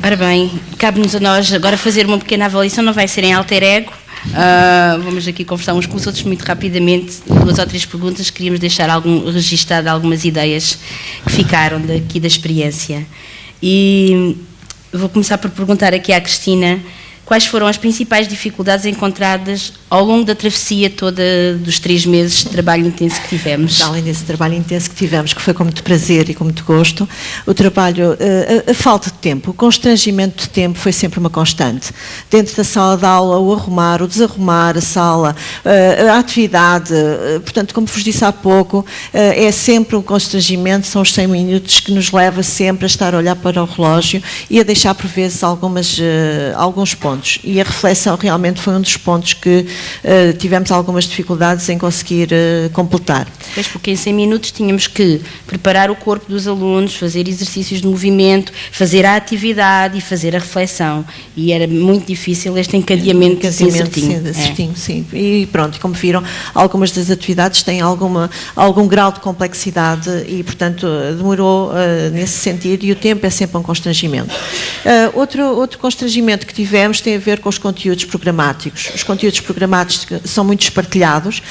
Speaker 9: Ora bem, cabe-nos a nós agora fazer uma pequena avaliação, não vai ser em alter ego. Vamos aqui conversar uns com os outros muito rapidamente, 2 ou 3 perguntas, queríamos deixar registado algumas ideias que ficaram daqui da experiência. E vou começar por perguntar aqui à Cristina quais foram as principais dificuldades encontradas ao longo da travessia toda dos 3 meses de trabalho intenso que tivemos.
Speaker 8: Além desse trabalho intenso que tivemos, que foi com muito prazer e com muito gosto, o trabalho, a falta de tempo, o constrangimento de tempo foi sempre uma constante. Dentro da sala de aula, o arrumar, o desarrumar a sala, a atividade, portanto, como vos disse há pouco, é sempre um constrangimento, são os 100 minutos que nos leva sempre a estar a olhar para o relógio e a deixar por vezes alguns pontos. E a reflexão realmente foi um dos pontos que tivemos algumas dificuldades em conseguir completar.
Speaker 9: Pois, porque em 100 minutos tínhamos que preparar o corpo dos alunos, fazer exercícios de movimento, fazer a atividade e fazer a reflexão. E era muito difícil este encadeamento certinho.
Speaker 8: Sim. E pronto, como viram, algumas das atividades têm algum grau de complexidade e, portanto, demorou nesse sentido e o tempo é sempre um constrangimento. Outro constrangimento que tivemos tem a ver com os conteúdos programáticos. Os conteúdos programáticos são muito espartilhados.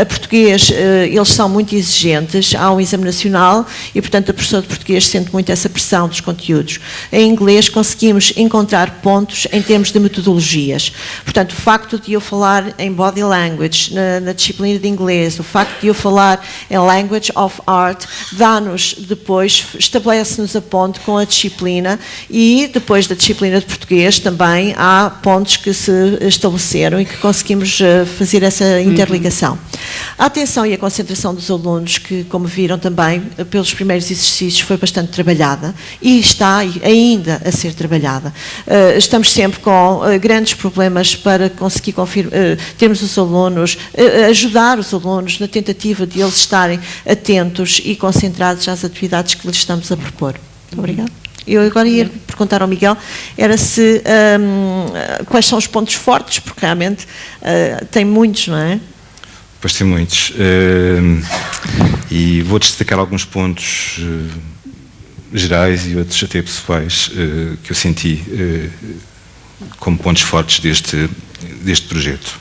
Speaker 8: A português, eles são muito exigentes. Há um exame nacional e, portanto, a professora de português sente muito essa pressão dos conteúdos. Em inglês, conseguimos encontrar pontos em termos de metodologias. Portanto, o facto de eu falar em body language, na disciplina de inglês, o facto de eu falar em language of art, dá-nos depois, estabelece-nos a ponte com a disciplina e, depois da disciplina de português, também há pontos que se estabeleceram e que conseguimos fazer essa interligação. A atenção e a concentração dos alunos, que, como viram também, pelos primeiros exercícios foi bastante trabalhada e está ainda a ser trabalhada. Estamos sempre com grandes problemas para conseguir termos os alunos, ajudar os alunos na tentativa de eles estarem atentos e concentrados às atividades que lhes estamos a propor. Muito obrigada. Eu agora ia perguntar ao Miguel, quais são os pontos fortes, porque realmente tem muitos, não é?
Speaker 7: Pois tem muitos. E vou destacar alguns pontos gerais e outros até pessoais que eu senti como pontos fortes deste projeto.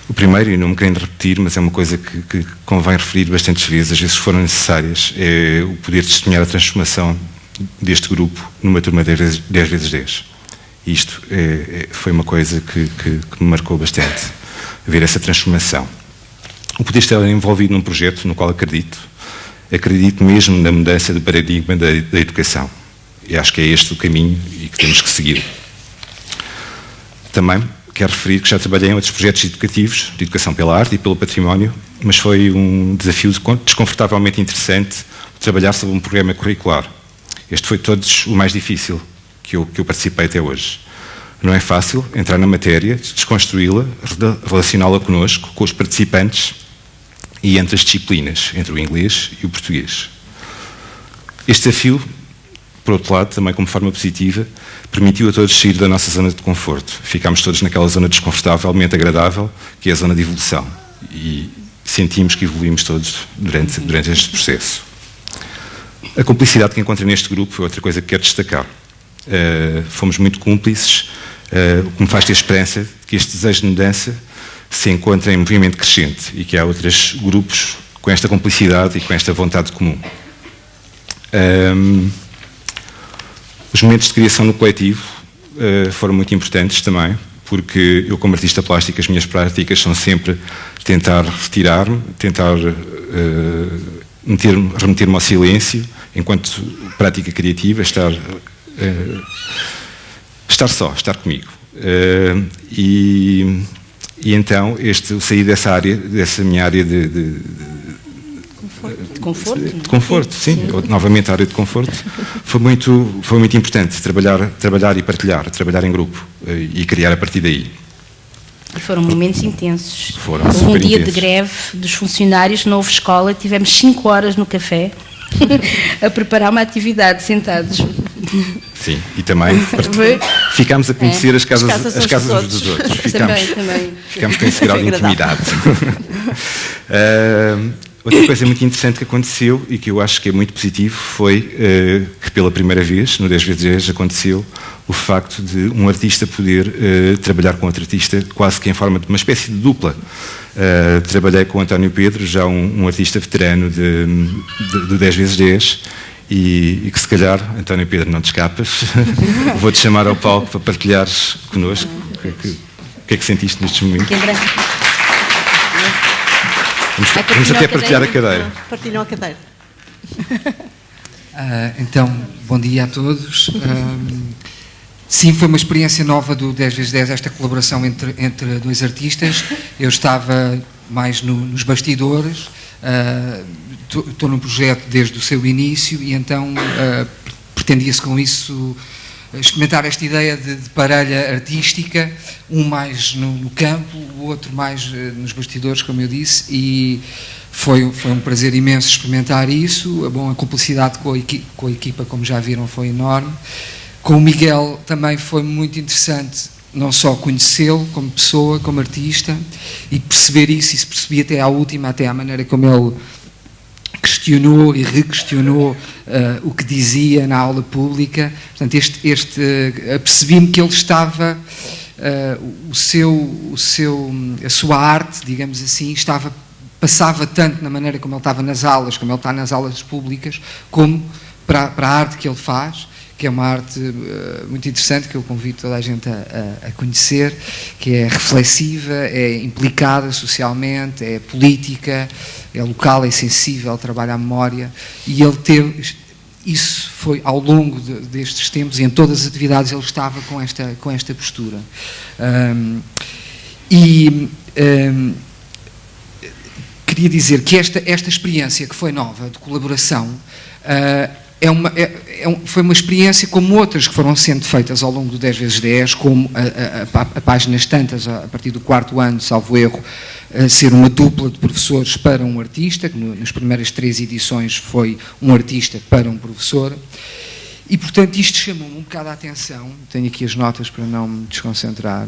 Speaker 7: O primeiro, e não me querendo repetir, mas é uma coisa que convém referir bastantes vezes, às vezes foram necessárias, é o poder testemunhar a transformação deste grupo numa turma de 10×10. Isto foi uma coisa que me marcou bastante, ver essa transformação. O poder estar envolvido num projeto no qual acredito mesmo na mudança de paradigma da educação. E acho que é este o caminho e que temos que seguir. Também quero referir que já trabalhei em outros projetos educativos, de educação pela arte e pelo património, mas foi um desafio desconfortavelmente interessante trabalhar sobre um programa curricular. Este foi todos o mais difícil que eu participei até hoje. Não é fácil entrar na matéria, desconstruí-la, relacioná-la connosco, com os participantes e entre as disciplinas, entre o inglês e o português. Este desafio por outro lado, também como forma positiva, permitiu a todos sair da nossa zona de conforto. Ficámos todos naquela zona desconfortavelmente agradável, que é a zona de evolução. E sentimos que evoluímos todos durante este processo. A cumplicidade que encontrei neste grupo foi outra coisa que quero destacar. Fomos muito cúmplices, o que me faz ter esperança que este desejo de mudança se encontra em movimento crescente e que há outros grupos com esta cumplicidade e com esta vontade comum. Os momentos de criação no coletivo foram muito importantes também, porque eu, como artista plástico, as minhas práticas são sempre tentar retirar-me, tentar remeter-me ao silêncio, enquanto prática criativa, estar só, estar comigo. E então, o sair dessa minha área de conforto, sim, novamente a área de conforto, foi muito importante trabalhar e partilhar, trabalhar em grupo e criar a partir daí.
Speaker 9: E foram momentos intensos.
Speaker 7: Foram
Speaker 9: houve um dia
Speaker 7: intensos.
Speaker 9: de greve dos funcionários, não houve escola, tivemos 5 horas no café a preparar uma atividade sentados.
Speaker 7: Sim, e também ficámos a conhecer as casas uns dos outros.
Speaker 9: Também.
Speaker 7: Ficámos com esse grau de intimidade. Outra coisa muito interessante que aconteceu e que eu acho que é muito positivo foi que pela primeira vez, no 10x10, aconteceu o facto de um artista poder trabalhar com outro artista quase que em forma de uma espécie de dupla. Trabalhei com o António Pedro, já um artista veterano do 10x10, e que se calhar, António Pedro, não te escapas, vou-te chamar ao palco para partilhares connosco o que é que sentiste nestes momentos. Vamos até partilhar a cadeira.
Speaker 8: Partilham a cadeira.
Speaker 12: Então, bom dia a todos. Sim, foi uma experiência nova do 10x10, esta colaboração entre dois artistas. Eu estava mais nos bastidores, estou no projeto desde o seu início e então pretendia-se com isso experimentar esta ideia de parelha artística, um mais no campo, o outro mais nos bastidores, como eu disse, e foi um prazer imenso experimentar isso. A cumplicidade com a equipa, como já viram, foi enorme. Com o Miguel também foi muito interessante, não só conhecê-lo como pessoa, como artista, e perceber isso, e se percebi até à última, até à maneira como ele questionou e requestionou o que dizia na aula pública. Portanto, percebi-me que ele estava, a sua arte, digamos assim, passava tanto na maneira como ele estava nas aulas, como ele está nas aulas públicas, como para a arte que ele faz, que é uma arte muito interessante, que eu convido toda a gente a conhecer, que é reflexiva, é implicada socialmente, é política, é local, é sensível, trabalha a memória, e ele teve, isso foi ao longo destes tempos, e em todas as atividades ele estava com esta postura. Queria dizer que esta experiência que foi nova, de colaboração, foi uma experiência como outras que foram sendo feitas ao longo do 10x10, como a páginas tantas, a partir do 4º ano, salvo erro, ser uma dupla de professores para um artista, que nas primeiras 3 edições foi um artista para um professor, e portanto isto chamou-me um bocado a atenção, tenho aqui as notas para não me desconcentrar,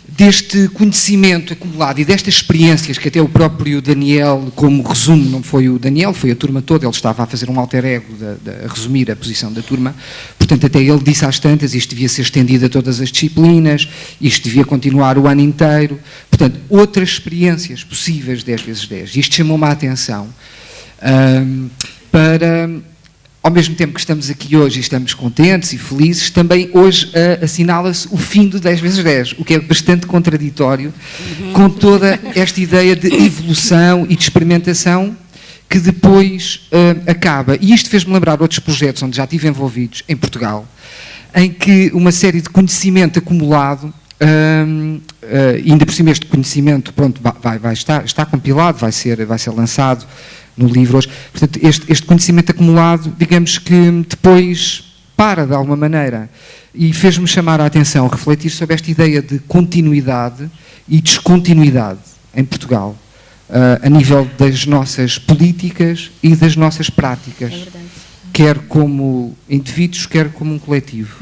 Speaker 12: deste conhecimento acumulado e destas experiências que até o próprio Daniel, como resumo, não foi o Daniel, foi a turma toda, ele estava a fazer um alter ego, a resumir a posição da turma, portanto até ele disse às tantas, isto devia ser estendido a todas as disciplinas, isto devia continuar o ano inteiro, portanto outras experiências possíveis 10x10, isto chamou-me a atenção para... Ao mesmo tempo que estamos aqui hoje e estamos contentes e felizes, também hoje assinala-se o fim do 10x10, o que é bastante contraditório com toda esta ideia de evolução e de experimentação que depois acaba. E isto fez-me lembrar outros projetos onde já estive envolvidos em Portugal, em que uma série de conhecimento acumulado, ainda por cima este conhecimento está compilado, vai ser lançado no livro hoje. Portanto, este conhecimento acumulado, digamos que depois para de alguma maneira, e fez-me chamar a atenção, refletir sobre esta ideia de continuidade e descontinuidade em Portugal. a nível das nossas políticas e das nossas práticas, quer como indivíduos, quer como um coletivo.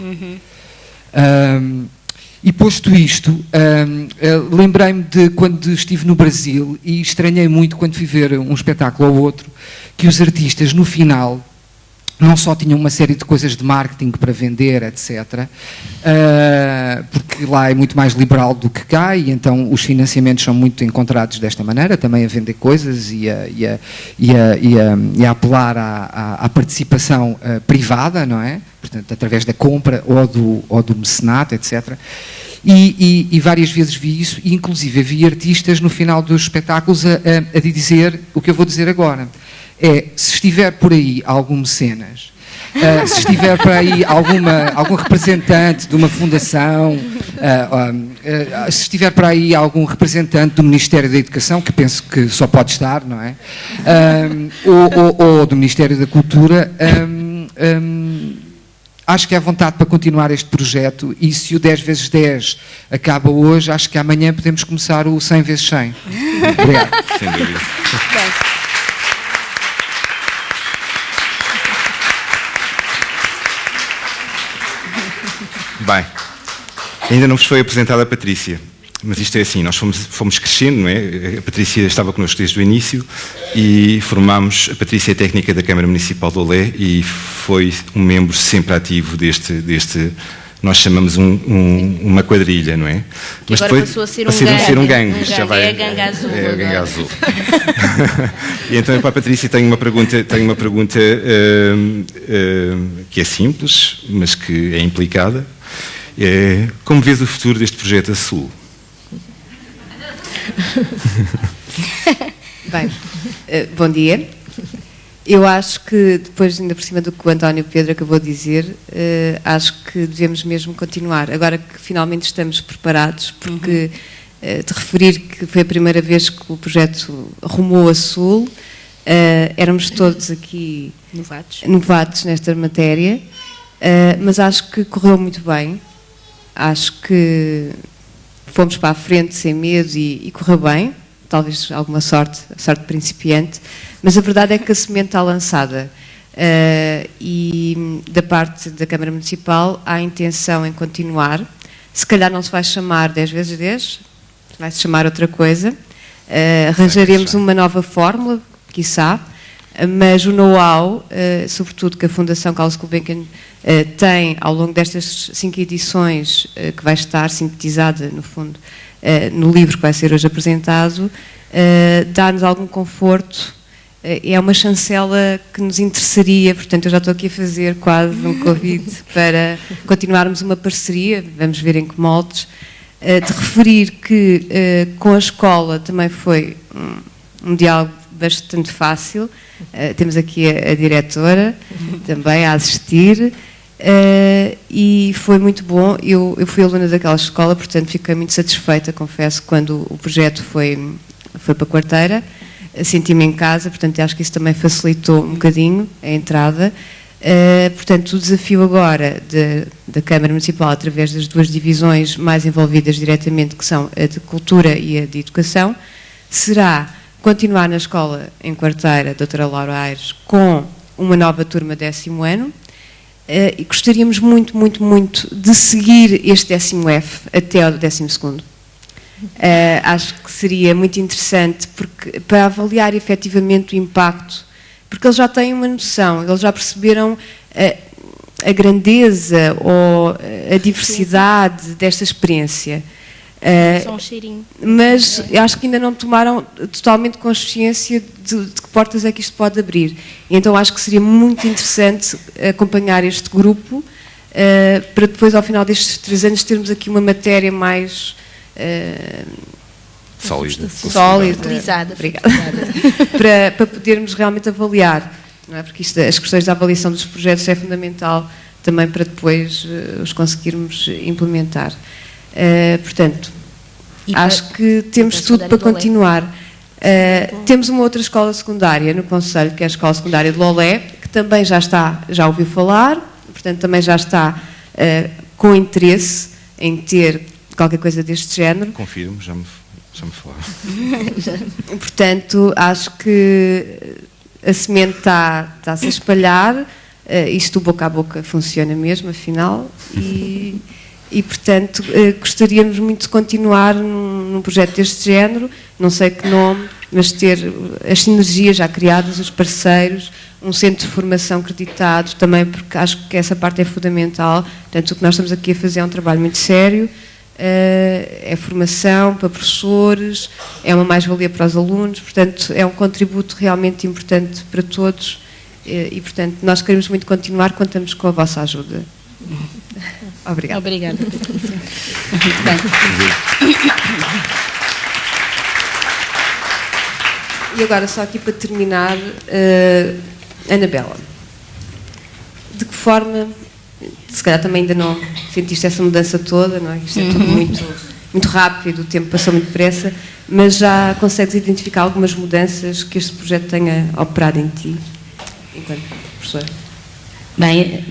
Speaker 12: E posto isto, lembrei-me de quando estive no Brasil e estranhei muito quando fui ver um espetáculo ou outro, que os artistas no final não só tinham uma série de coisas de marketing para vender, etc., porque lá é muito mais liberal do que cá, e então os financiamentos são muito encontrados desta maneira, também a vender coisas e a apelar à participação privada, não é? Portanto, através da compra ou do mecenato, etc. E várias vezes vi isso, e inclusive vi artistas no final dos espetáculos a dizer o que eu vou dizer agora. Se estiver por aí algum mecenas, se estiver por aí algum representante de uma fundação, se estiver por aí algum representante do Ministério da Educação, que penso que só pode estar, não é? Ou do Ministério da Cultura, acho que há vontade para continuar este projeto, e se o 10x10 acaba hoje, acho que amanhã podemos começar o 100x100. Obrigado.
Speaker 7: Sem dúvida. Bem, ainda não vos foi apresentada a Patrícia, mas isto é assim, nós fomos crescendo, não é? A Patrícia estava connosco desde o início e formámos, a Patrícia é técnica da Câmara Municipal de Olé e foi um membro sempre ativo deste nós chamamos uma quadrilha, não é?
Speaker 9: Que mas agora depois passou a ser um gangue.
Speaker 7: Já vai,
Speaker 9: é a gangue azul.
Speaker 7: É a gangue azul. E então, para a Patrícia, tenho uma pergunta que é simples, mas que é implicada. Como vês o futuro deste projeto Azul?
Speaker 13: Bem, bom dia. Eu acho que, depois, ainda por cima do que o António Pedro acabou de dizer, acho que devemos mesmo continuar. Agora que finalmente estamos preparados, porque de referir que foi a primeira vez que o projeto rumou a Sul, éramos todos aqui novatos nesta matéria, mas acho que correu muito bem. Acho que fomos para a frente sem medo e correu bem. Talvez alguma sorte principiante, mas a verdade é que a semente está lançada e da parte da Câmara Municipal há intenção em continuar. Se calhar não se vai chamar 10x10, vai-se chamar outra coisa. Arranjaremos uma nova fórmula, quiçá, mas o know-how, sobretudo que a Fundação Carlos Gulbenkian tem ao longo destas 5 edições, que vai estar sintetizada, no fundo, no livro que vai ser hoje apresentado, dá-nos algum conforto, é uma chancela que nos interessaria, portanto eu já estou aqui a fazer quase um convite para continuarmos uma parceria, vamos ver em que moldes, de referir que com a escola também foi um diálogo bastante fácil, temos aqui a diretora também a assistir, e foi muito bom. Eu fui aluna daquela escola, portanto fiquei muito satisfeita, confesso, quando o projeto foi para a Quarteira, senti-me em casa, portanto acho que isso também facilitou um bocadinho a entrada. Portanto, o desafio agora da Câmara Municipal, através das 2 divisões mais envolvidas diretamente, que são a de Cultura e a de Educação, será continuar na escola em Quarteira, Doutora Laura Aires, com uma nova turma 10º ano, e gostaríamos muito, muito, muito de seguir este 10º até ao 12º. Acho que seria muito interessante para avaliar efetivamente o impacto, porque eles já têm uma noção, eles já perceberam a grandeza ou a diversidade desta experiência.
Speaker 9: Só um cheirinho.
Speaker 13: Mas acho que ainda não tomaram totalmente consciência de que portas é que isto pode abrir. E então acho que seria muito interessante acompanhar este grupo para depois, ao final destes 3 anos, termos aqui uma matéria mais
Speaker 7: sólida,
Speaker 13: utilizada. Obrigada. para podermos realmente avaliar, não é? Porque as questões da avaliação dos projetos é fundamental também para depois os conseguirmos implementar. Portanto, acho que temos tudo para continuar. Temos uma outra escola secundária no Conselho, que é a Escola Secundária de Lolé, que também já ouviu falar, portanto também já está com interesse em ter qualquer coisa deste género.
Speaker 7: Confirmo, já me... Já me falaram.
Speaker 13: Portanto, acho que a semente está-se a espalhar, isto boca a boca funciona mesmo, afinal, e portanto, gostaríamos muito de continuar num projeto deste género, não sei que nome, mas ter as sinergias já criadas, os parceiros, um centro de formação acreditado também, porque acho que essa parte é fundamental. Portanto, o que nós estamos aqui a fazer é um trabalho muito sério, é formação para professores, é uma mais-valia para os alunos, portanto, é um contributo realmente importante para todos e portanto, nós queremos muito continuar, contamos com a vossa ajuda. Obrigada.
Speaker 9: Obrigada. Muito bem.
Speaker 13: E agora, só aqui para terminar, Anabela, de que forma, se calhar também ainda não sentiste essa mudança toda, não é? Isto é tudo muito rápido, o tempo passou muito depressa, mas já consegues identificar algumas mudanças que este projeto tenha operado em ti, enquanto professora?
Speaker 9: Bem,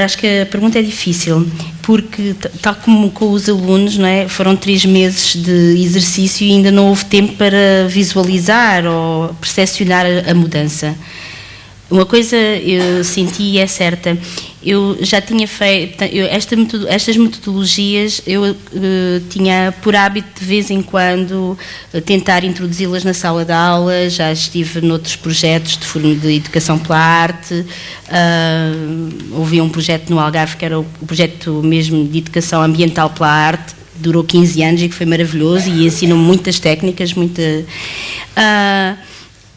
Speaker 9: acho que a pergunta é difícil, porque tal como com os alunos, não é? Foram 3 meses de exercício e ainda não houve tempo para visualizar ou percepcionar a mudança. Uma coisa eu senti e é certa, eu já tinha feito, estas metodologias eu tinha por hábito de vez em quando tentar introduzi-las na sala de aula, já estive noutros projetos de educação pela arte, houve um projeto no Algarve que era o projeto mesmo de educação ambiental pela arte, durou 15 anos e que foi maravilhoso e ensinou muitas técnicas,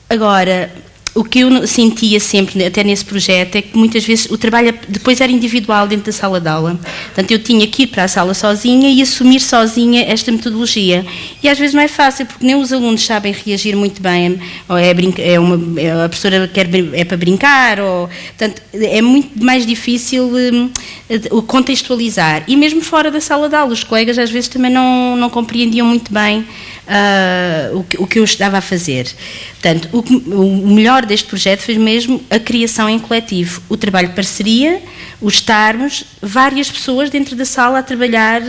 Speaker 9: agora, o que eu sentia sempre, até nesse projeto, é que muitas vezes o trabalho depois era individual dentro da sala de aula. Portanto, eu tinha que ir para a sala sozinha e assumir sozinha esta metodologia. E às vezes não é fácil, porque nem os alunos sabem reagir muito bem, ou a professora é para brincar, portanto, é muito mais difícil contextualizar. E mesmo fora da sala de aula, os colegas às vezes também não compreendiam muito bem o que eu estava a fazer. Portanto, o melhor deste projeto foi mesmo a criação em coletivo, o trabalho de parceria, o estarmos várias pessoas dentro da sala a trabalhar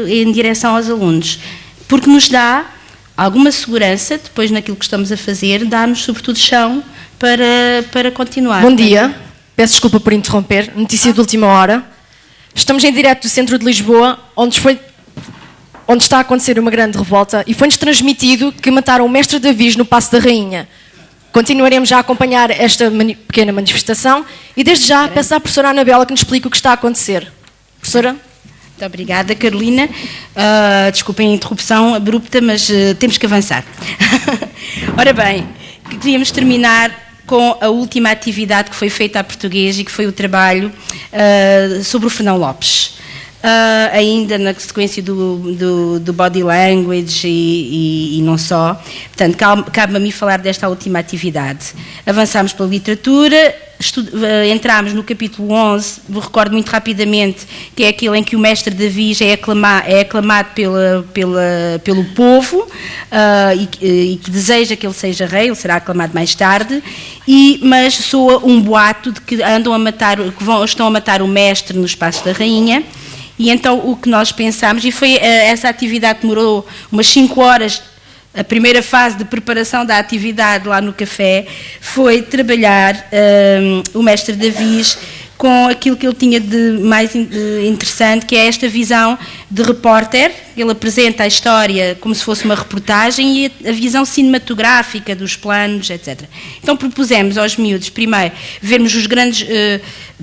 Speaker 9: em direção aos alunos, porque nos dá alguma segurança depois naquilo que estamos a fazer, dá-nos sobretudo chão para continuar.
Speaker 14: Bom dia, peço desculpa por interromper, notícia de última hora. Estamos em direto do centro de Lisboa, onde está a acontecer uma grande revolta e foi-nos transmitido que mataram o mestre Davis no Paço da Rainha. Continuaremos a acompanhar esta pequena manifestação e desde já peço à professora Anabela que nos explique o que está a acontecer. Professora?
Speaker 9: Muito obrigada, Carolina. Desculpem a interrupção abrupta, mas temos que avançar. Ora bem, queríamos terminar com a última atividade que foi feita à português e que foi o trabalho sobre o Fernão Lopes. Ainda na sequência do body language e não só. Portanto, cabe-me a mim falar desta última atividade. Avançámos pela literatura, entramos no capítulo 11, recordo muito rapidamente, que é aquele em que o mestre Davis é aclamado pelo povo e que deseja que ele seja rei, ele será aclamado mais tarde, mas soa um boato de que estão a matar o mestre no Paço da Rainha. E então o que nós pensámos, e foi essa atividade que demorou umas 5 horas, a primeira fase de preparação da atividade lá no café, foi trabalhar o mestre Davis com aquilo que ele tinha de mais interessante, que é esta visão de repórter. Ele apresenta a história como se fosse uma reportagem e a visão cinematográfica dos planos, etc. Então propusemos aos miúdos, primeiro, vermos os grandes,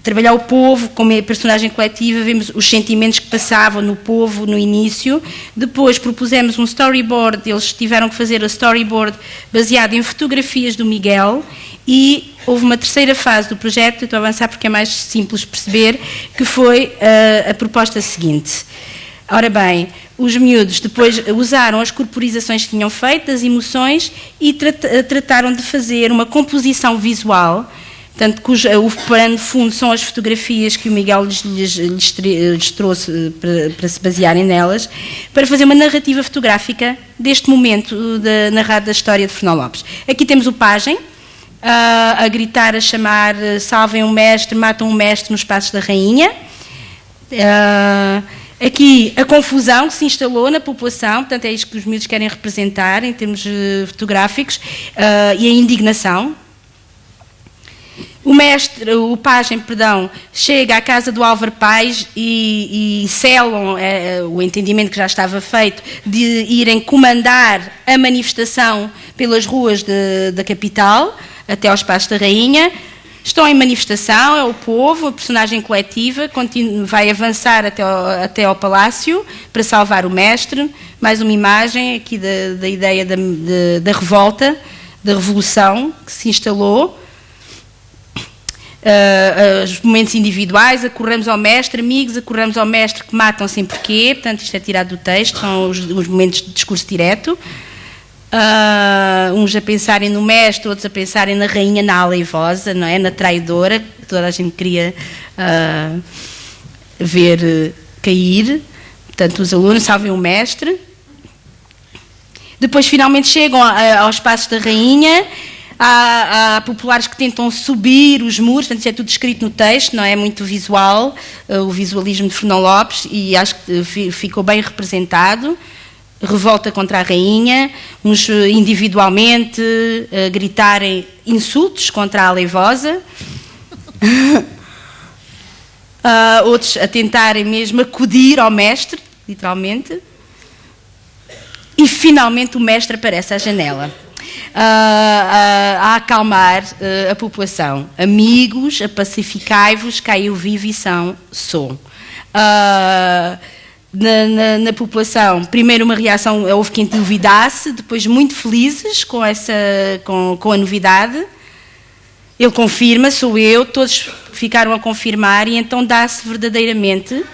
Speaker 9: trabalhar o povo como é a personagem coletiva, vemos os sentimentos que passavam no povo no início, depois propusemos um storyboard, eles tiveram que fazer a storyboard baseado em fotografias do Miguel e houve uma terceira fase do projeto, estou a avançar porque é mais simples de perceber, que foi a proposta seguinte. Ora bem, os miúdos depois usaram as corporizações que tinham feito, as emoções, e trataram de fazer uma composição visual, portanto, o plano de fundo são as fotografias que o Miguel lhes trouxe para se basearem nelas, para fazer uma narrativa fotográfica deste momento narrado da história de Fernão Lopes. Aqui temos o pajem, a gritar, a chamar, salvem o mestre, matam o mestre nos Passos da Rainha. Aqui a confusão que se instalou na população, portanto é isto que os miúdos querem representar em termos fotográficos, e a indignação. O pajem, chega à casa do Álvaro Pais e selam o entendimento que já estava feito de irem comandar a manifestação pelas ruas da capital, até aos Passos da Rainha. Estão em manifestação, é o povo, a personagem coletiva, vai avançar até ao palácio para salvar o mestre. Mais uma imagem aqui da ideia da revolta, da revolução que se instalou. Os momentos individuais, acorremos ao mestre, amigos, acorremos ao mestre que matam sem porquê, portanto isto é tirado do texto, são os momentos de discurso direto. Uns a pensarem no mestre, outros a pensarem na rainha, na aleivosa, não é? Na traidora, que toda a gente queria ver cair. Portanto, os alunos salvem o mestre. Depois finalmente chegam aos Passos da Rainha. Há populares que tentam subir os muros, portanto, isto é tudo escrito no texto, não é? Muito visual, o visualismo de Fernão Lopes, e acho que ficou bem representado. Revolta contra a rainha, uns individualmente a gritarem insultos contra a aleivosa, outros a tentarem mesmo acudir ao mestre, literalmente, e finalmente o mestre aparece à janela. A acalmar a população. Amigos, pacificai-vos, caiu vivo e sou. Na população, primeiro uma reação, houve quem duvidasse, depois muito felizes com a novidade. Ele confirma, sou eu, todos ficaram a confirmar, e então dá-se verdadeiramente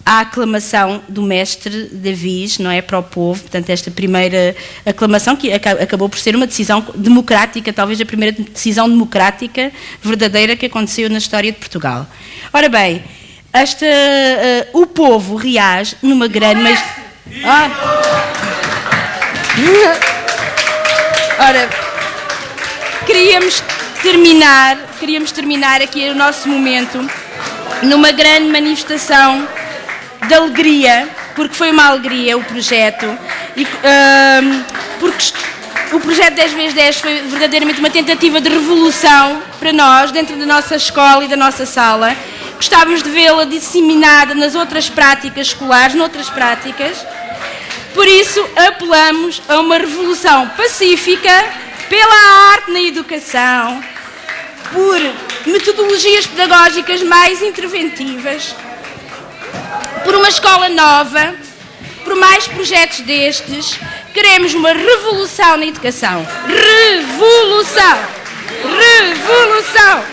Speaker 9: a aclamação do mestre Davis, não é, para o povo. Portanto, esta primeira aclamação, que acabou por ser uma decisão democrática, talvez a primeira decisão democrática verdadeira que aconteceu na história de Portugal. Ora bem, o povo reage numa grande... Ora, queríamos terminar aqui o nosso momento numa grande manifestação de alegria, porque foi uma alegria o projeto, porque o projeto 10x10 foi verdadeiramente uma tentativa de revolução para nós, dentro da nossa escola e da nossa sala. Gostávamos de vê-la disseminada nas outras práticas escolares, noutras práticas. Por isso, apelamos a uma revolução pacífica pela arte na educação, por metodologias pedagógicas mais interventivas, por uma escola nova, por mais projetos destes. Queremos uma revolução na educação. Revolução! Revolução!